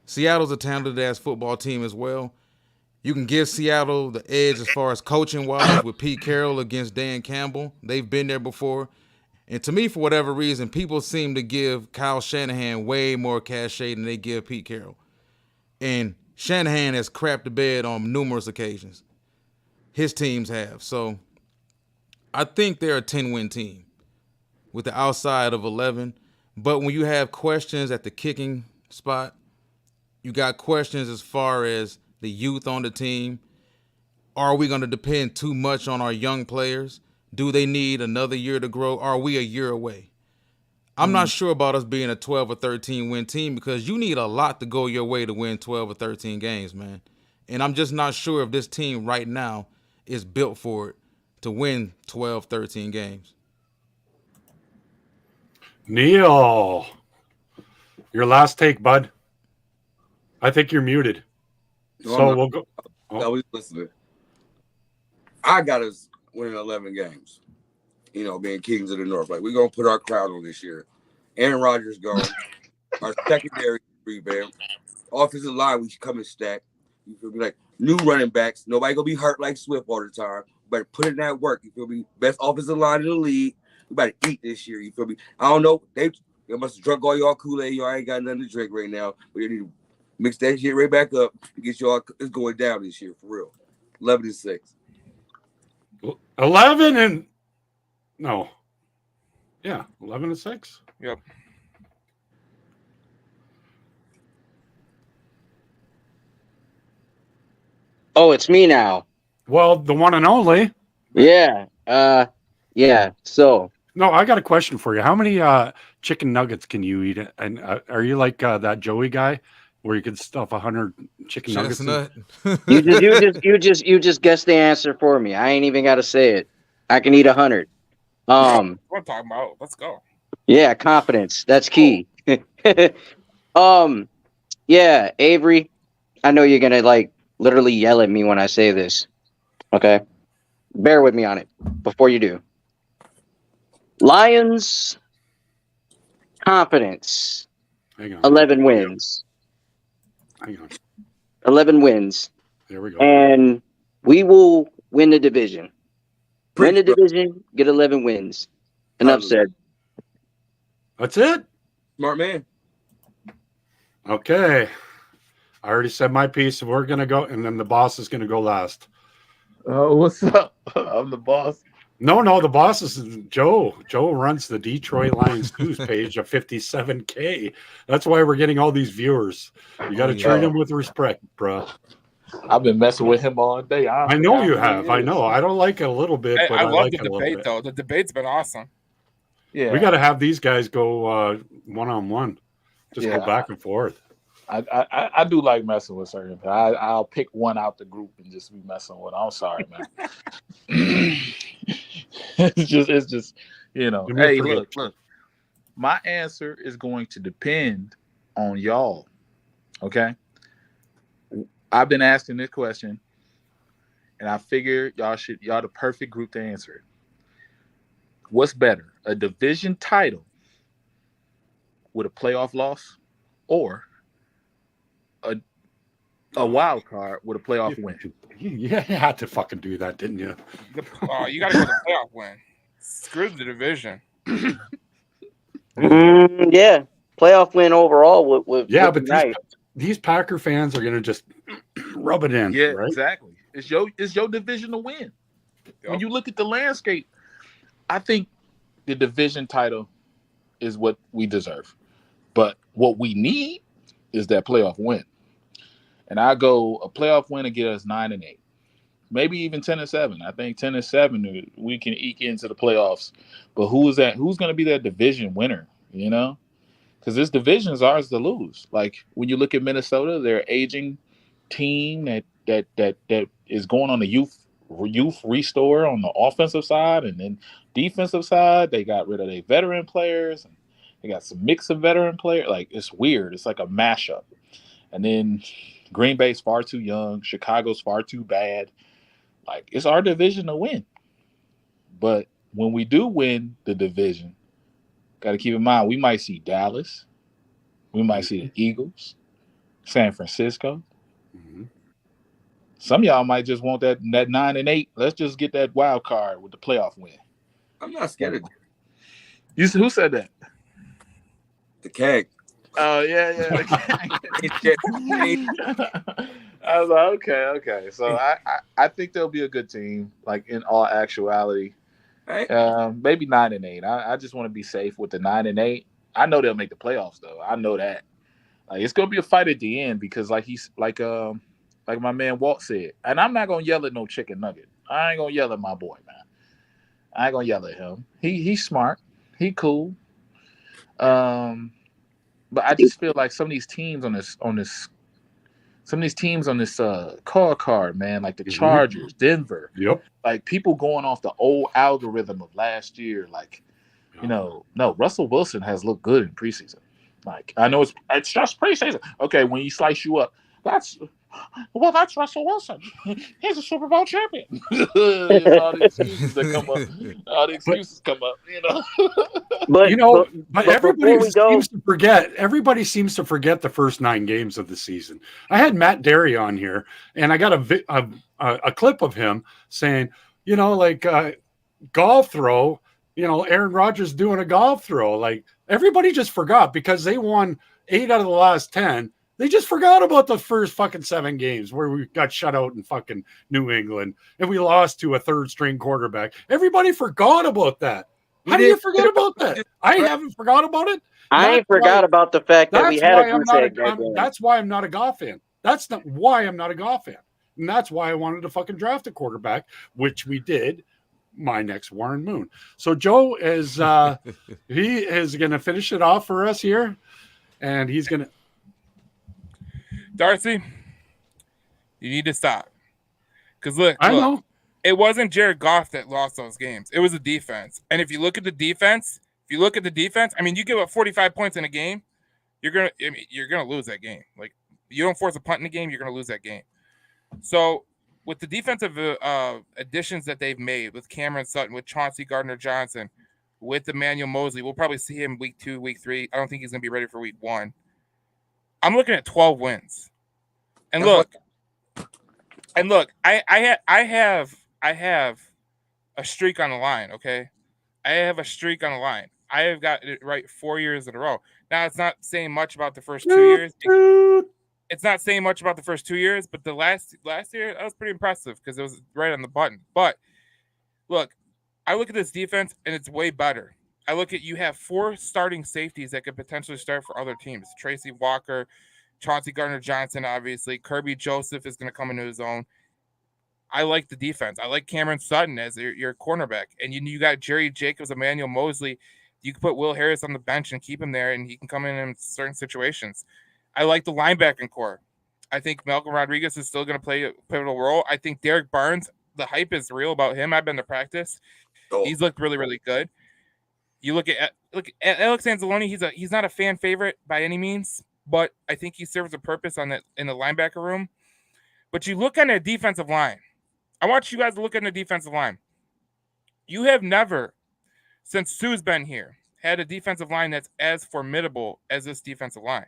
Seattle's a talented-ass football team as well. You can give Seattle the edge as far as coaching-wise with Pete Carroll against Dan Campbell. They've been there before. And to me, for whatever reason, people seem to give Kyle Shanahan way more cachet than they give Pete Carroll. And Shanahan has crapped the bed on numerous occasions. His teams have. So I think they're a 10-win team with the outside of 11. But when you have questions at the kicking spot, you got questions as far as the youth on the team. Are we going to depend too much on our young players? Do they need another year to grow? Are we a year away? I'm not sure about us being a 12 or 13 win team because you need a lot to go your way to win 12 or 13 games, man. And I'm just not sure if this team right now is built for it to win 12, 13 games. Neil, your last take, bud. I think you're muted. No, So I'm we'll go. I was listening. I got us winning 11 games. You know, being Kings of the North. Like, we're going to put our crown on this year. Aaron Rodgers gone. Our secondary revamp. Offensive line, we should come and stack. You feel me? Like, new running backs. Nobody going to be hurt like Swift all the time. Better put in that work. You feel me? Best offensive line in the league. We better eat this year. You feel me? I don't know. They must have drunk all y'all Kool-Aid. Y'all ain't got nothing to drink right now. But you need to mix that shit right back up to get y'all. It's going down this year, for real. 11-6. 11 and no. Yeah, 11-6. Yep. Oh, it's me now. Well, the one and only. Yeah. Yeah. So No, I got a question for you. How many chicken nuggets can you eat? And are you like that Joey guy where you can stuff 100 chicken nuggets? Chestnut. you just guess the answer for me. I ain't even got to say it. I can eat 100. What I'm talking about. Let's go. Yeah, confidence. That's key. Yeah, Avery, I know you're gonna like literally yell at me when I say this. Okay? Bear with me on it before you do. Lions confidence. Hang on. 11 wins. Hang on. 11 wins. There we go. And we will win the division. Win the division, get 11 wins. Enough said. That's it. Smart man. Okay. I already said my piece. We're going to go, and then the boss is going to go last. Oh, what's up? I'm the boss. No, the boss is Joe. Joe runs the Detroit Lions news page of 57K. That's why we're getting all these viewers. You got to treat him with respect, bro. I've been messing with him all day. I know you have. I know. I don't like it a little bit, but I I love like the it a little debate, bit. though. The debate's been awesome. Yeah, We got to have these guys go one-on-one. Just go back and forth. I do like messing with certain. I'll pick one out the group and just be messing with. I'm sorry, man. it's just you know. Hey, look. My answer is going to depend on y'all. Okay. I've been asking this question, and I figure y'all the perfect group to answer it. What's better, a division title with a playoff loss, or a wild card with a playoff win? You had to fucking do that, didn't you? You got to go to the playoff win. Screw the division. Yeah, playoff win overall would but be nice. these Packer fans are gonna just rub it in. Yeah, right? exactly. It's your division to win. When you look at the landscape, I think the division title is what we deserve. But what we need is that playoff win. And I go a playoff win and get us 9-8. Maybe even 10-7. I think 10-7 we can eke into the playoffs. But who's going to be that division winner, you know? Because this division is ours to lose. Like when you look at Minnesota, they're an aging team that is going on the youth restore on the offensive side, and then defensive side, they got rid of their veteran players, and they got some mix of veteran players. Like it's weird. It's like a mashup. And then Green Bay's far too young. Chicago's far too bad. Like it's our division to win. But when we do win the division, got to keep in mind we might see Dallas, we might see the Eagles, San Francisco. Mm-hmm. Some of y'all might just want that 9-8. Let's just get that wild card with the playoff win. I'm not scared of Who said that? the keg. Oh yeah. I was like, okay. So I think they'll be a good team. Like in all actuality, Right. maybe 9-8. I just want to be safe with the 9-8. I know they'll make the playoffs though. I know that. Like it's gonna be a fight at the end because like my man Walt said, and I'm not gonna yell at no chicken nugget. I ain't gonna yell at my boy, man. I ain't gonna yell at him. He's smart. He cool. But I just feel like some of these teams on this card, man, like the Chargers, Denver, Yep. like people going off the old algorithm of last year, like, no, Russell Wilson has looked good in preseason. Like, I know it's just preseason. Okay, when he slice you up, that's Russell Wilson. He's a Super Bowl champion. All the excuses that come up. All the excuses come up, But everybody seems to forget. Everybody seems to forget the first 9 games of the season. I had Matt Derry on here, and I got a clip of him saying, golf throw. Aaron Rodgers doing a golf throw. Like, everybody just forgot because they won 8 out of the last 10. They just forgot about the first fucking 7 games where we got shut out in fucking New England and we lost to a third string quarterback. Everybody forgot about that. How do you forget about that? I haven't forgot about it. I ain't forgot about the fact that we had a goose egg that game. That's why I'm not a golf fan. That's not why I'm not a golf fan. And that's why I wanted to fucking draft a quarterback, which we did. My next Warren Moon. So Joe is he is going to finish it off for us here, and he's going to. Darcy, you need to stop. Because look, I know it wasn't Jared Goff that lost those games. It was the defense. And if you look at the defense, I mean, you give up 45 points in a game, you're gonna lose that game. Like, you don't force a punt in the game, you're gonna lose that game. So with the defensive additions that they've made with Cameron Sutton, with Chauncey Gardner-Johnson, with Emmanuel Mosley, we'll probably see him week 2, week 3. I don't think he's going to be ready for week 1. I'm looking at 12 wins. And look, I have a streak on the line, okay? I have a streak on the line. I have got it right 4 years in a row. Now, it's not saying much about the first 2 years. It's not saying much about the first 2 years, but the last year, that was pretty impressive because it was right on the button. But look, I look at this defense, and it's way better. I look at, you have 4 starting safeties that could potentially start for other teams. Tracy Walker, Chauncey Gardner-Johnson, obviously. Kirby Joseph is going to come into his own. I like the defense. I like Cameron Sutton as your cornerback. And you got Jerry Jacobs, Emmanuel Mosley. You can put Will Harris on the bench and keep him there, and he can come in certain situations. I like the linebacking core. I think Malcolm Rodriguez is still going to play a pivotal role. I think Derek Barnes, the hype is real about him. I've been to practice. He's looked really, really good. You look at Alex Anzalone. He's not a fan favorite by any means, but I think he serves a purpose in the linebacker room. But you look on a defensive line. I want you guys to look at the defensive line. You have never, since Sue's been here, had a defensive line that's as formidable as this defensive line.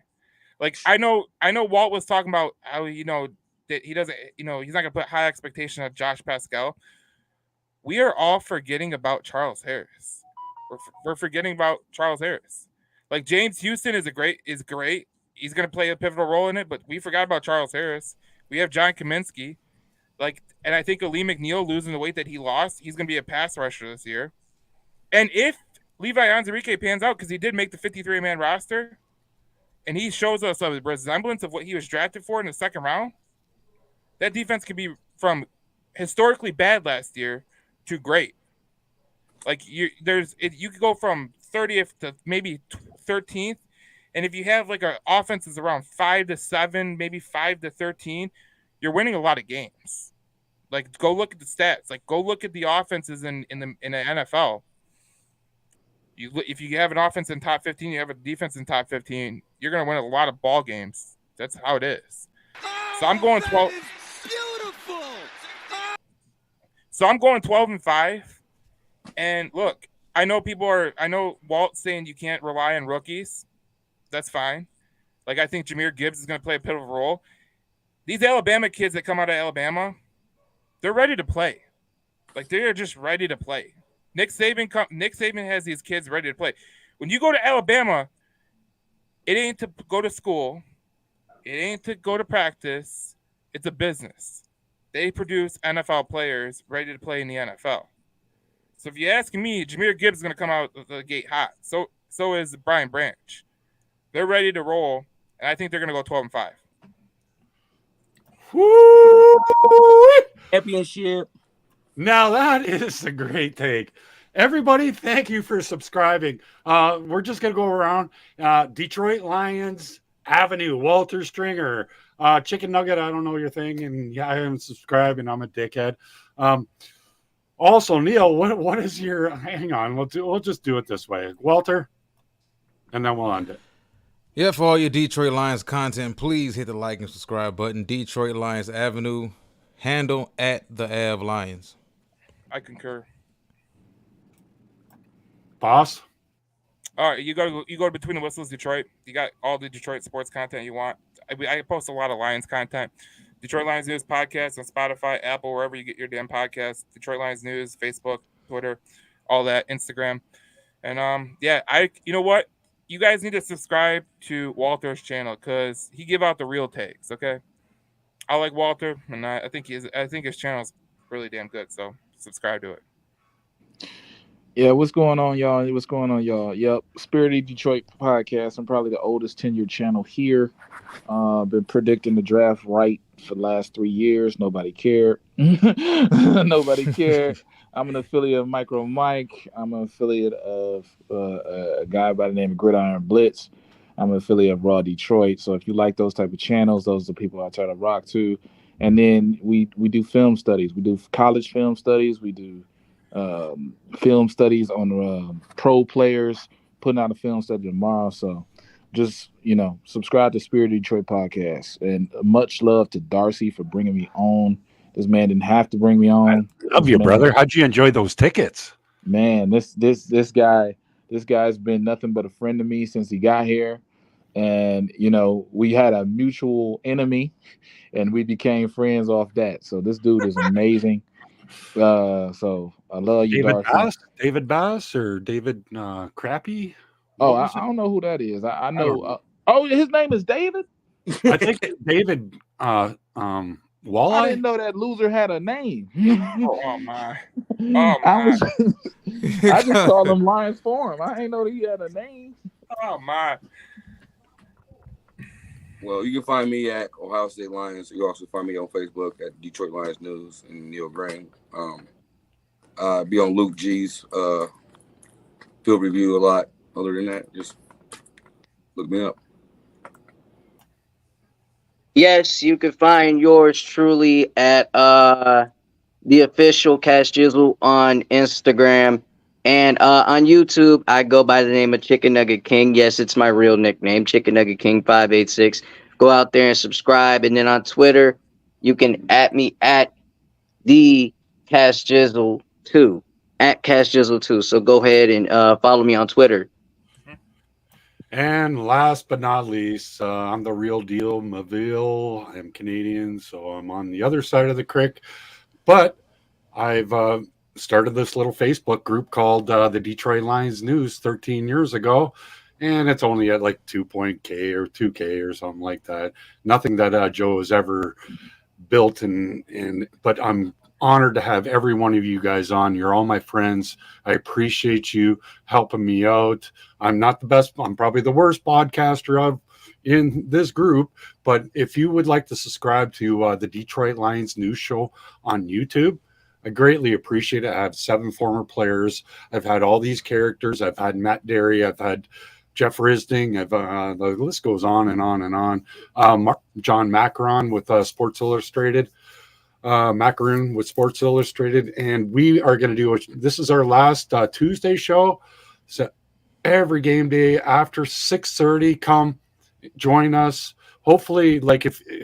Like, I know Walt was talking about how, that he doesn't, he's not going to put high expectation on Josh Pascal. We are all forgetting about Charles Harris. We're forgetting about Charles Harris. Like, James Houston is great. He's going to play a pivotal role in it, but we forgot about Charles Harris. We have John Kaminsky. And I think Ali McNeil, losing the weight that he lost, he's going to be a pass rusher this year. And if Levi Onwuzurike pans out, because he did make the 53-man roster, and he shows us a resemblance of what he was drafted for in the second round, that defense can be from historically bad last year to great. Like, you could go from 30th to maybe 13th, and if you have like an offense that's around 5 to 7, maybe 5 to 13, you're winning a lot of games. Like, go look at the stats. Like, go look at the offenses in the NFL. If you have an offense in top 15, you have a defense in top 15, you're going to win a lot of ball games. That's how it is. So I'm going 12. Beautiful. So I'm going 12-5. And look, I know Walt's saying you can't rely on rookies. That's fine. Like, I think Jahmyr Gibbs is going to play a pivotal role. These Alabama kids that come out of Alabama, they're ready to play. Like, they're just ready to play. Nick Saban has these kids ready to play. When you go to Alabama, it ain't to go to school. It ain't to go to practice. It's a business. They produce NFL players ready to play in the NFL. So if you're asking me, Jahmyr Gibbs is going to come out the gate hot. So is Brian Branch. They're ready to roll, and I think they're going to go 12-5. Woo! Championship. Now that is a great take. Everybody, thank you for subscribing. We're just going to go around. Detroit Lions Avenue, Walter Stringer, Chicken Nugget, I don't know your thing, and yeah, I haven't subscribed, and I'm a dickhead. Also, Neil, what is your? Hang on, we'll just do it this way, Walter, and then we'll end it. Yeah, for all your Detroit Lions content, please hit the like and subscribe button. Detroit Lions Avenue, handle at the Av Lions. I concur. Boss. All right, you go to Between the Whistles Detroit. You got all the Detroit sports content you want. I post a lot of Lions content. Detroit Lions News podcast on Spotify, Apple, wherever you get your damn podcasts. Detroit Lions News, Facebook, Twitter, all that, Instagram. And you know what? You guys need to subscribe to Walter's channel because he give out the real takes, okay? I like Walter, and I think his channel is really damn good, so subscribe to it. Yeah, what's going on, y'all? Yep, Spirited Detroit podcast. I'm probably the oldest tenured channel here. Been predicting the draft right for the last 3 years. Nobody cared. Nobody cared. I'm an affiliate of Micro Mike. I'm an affiliate of a guy by the name of Gridiron Blitz. I'm an affiliate of Raw Detroit. So if you like those type of channels, those are the people I try to rock to. And then we do film studies. We do college film studies. We do film studies on pro players, putting out a film study tomorrow. So just, subscribe to Spirit Detroit podcast. And much love to Darcy for bringing me on. This man didn't have to bring me on. I love you, brother. How'd you enjoy those tickets? Man, this guy's been nothing but a friend to me since he got here. And, we had a mutual enemy and we became friends off that. So this dude is amazing. So I love you, Darcy. David Bass or David Crappy? Oh, I don't know who that is. I know. His name is David? I think David Walleye. I didn't know that loser had a name. Oh my! I just called him Lions Forum. I ain't know that he had a name. Oh my! Well, you can find me at Ohio State Lions. You can also find me on Facebook at Detroit Lions News and Neil Graham. Be on Luke G's field review a lot. Other than that, just look me up. Yes, you can find yours truly at the official Cash Jizzle on Instagram. And on YouTube, I go by the name of Chicken Nugget King. Yes, it's my real nickname, Chicken Nugget King 586. Go out there and subscribe. And then on Twitter, you can at me at the Cash Jizzle 2, at Cash Jizzle 2. So go ahead and follow me on Twitter. And last but not least, I'm the real deal, Maville. I'm Canadian, so I'm on the other side of the creek. But I've started this little Facebook group called the Detroit Lions News 13 years ago, and it's only at like 2K or 2K or something like that. Nothing that Joe has ever built, but I'm honored to have every one of you guys on. You're all my friends. I appreciate you helping me out. I'm not the best. I'm probably the worst podcaster in this group, but if you would like to subscribe to the Detroit Lions News Show on YouTube, I greatly appreciate it. I have 7 former players. I've had all these characters. I've had Matt Derry. I've had Jeff Risding. The list goes on and on and on. John Macaron with Sports Illustrated. Macaroon with Sports Illustrated, and we are going to do this is our last Tuesday show. So every game day after 6:30, come join us. Hopefully,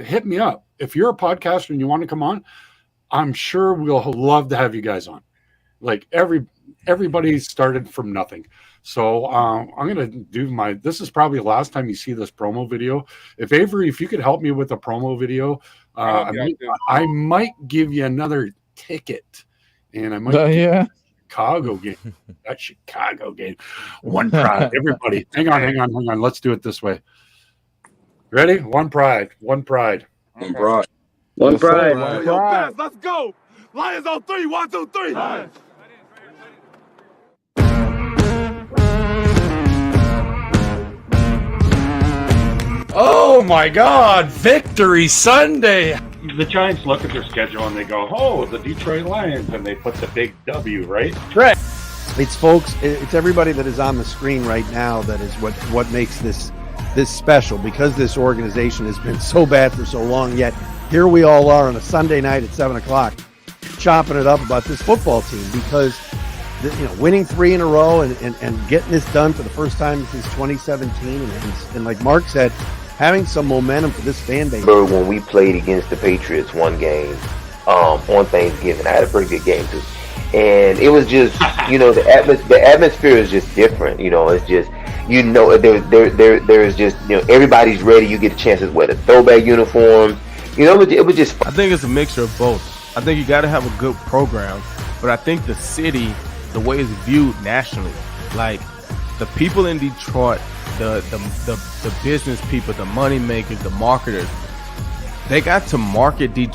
hit me up if you're a podcaster and you want to come on. I'm sure we'll love to have you guys on. Everybody started from nothing. So I'm going to do this is probably the last time you see this promo video. If Avery, if you could help me with the promo video, I might give you another ticket, and I might Chicago game. That Chicago game. One pride. Everybody, hang on. Let's do it this way. Ready? One pride. One pride. One pride. Yo, let's go. Lions on 3. 1, 2, 3. Lions. Oh my God! Victory Sunday. The Giants look at their schedule and they go, "Oh, the Detroit Lions," and they put the big W, right? Correct. It's folks, it's everybody that is on the screen right now that is what makes this special, because this organization has been so bad for so long, yet here we all are on a Sunday night at 7 o'clock chopping it up about this football team, because winning 3 in a row and getting this done for the first time since 2017, and like Mark said, having some momentum for this fan base. When we played against the Patriots one game on Thanksgiving, I had a pretty good game too. And it was just, the atmosphere is just different. It's just, there is just, everybody's ready. You get a chance to wear the throwback uniforms. It was just fun. I think it's a mixture of both. I think you got to have a good program, but I think the city, the way it's viewed nationally, like the people in Detroit, the business people, the money makers, the marketers, they got to market Detroit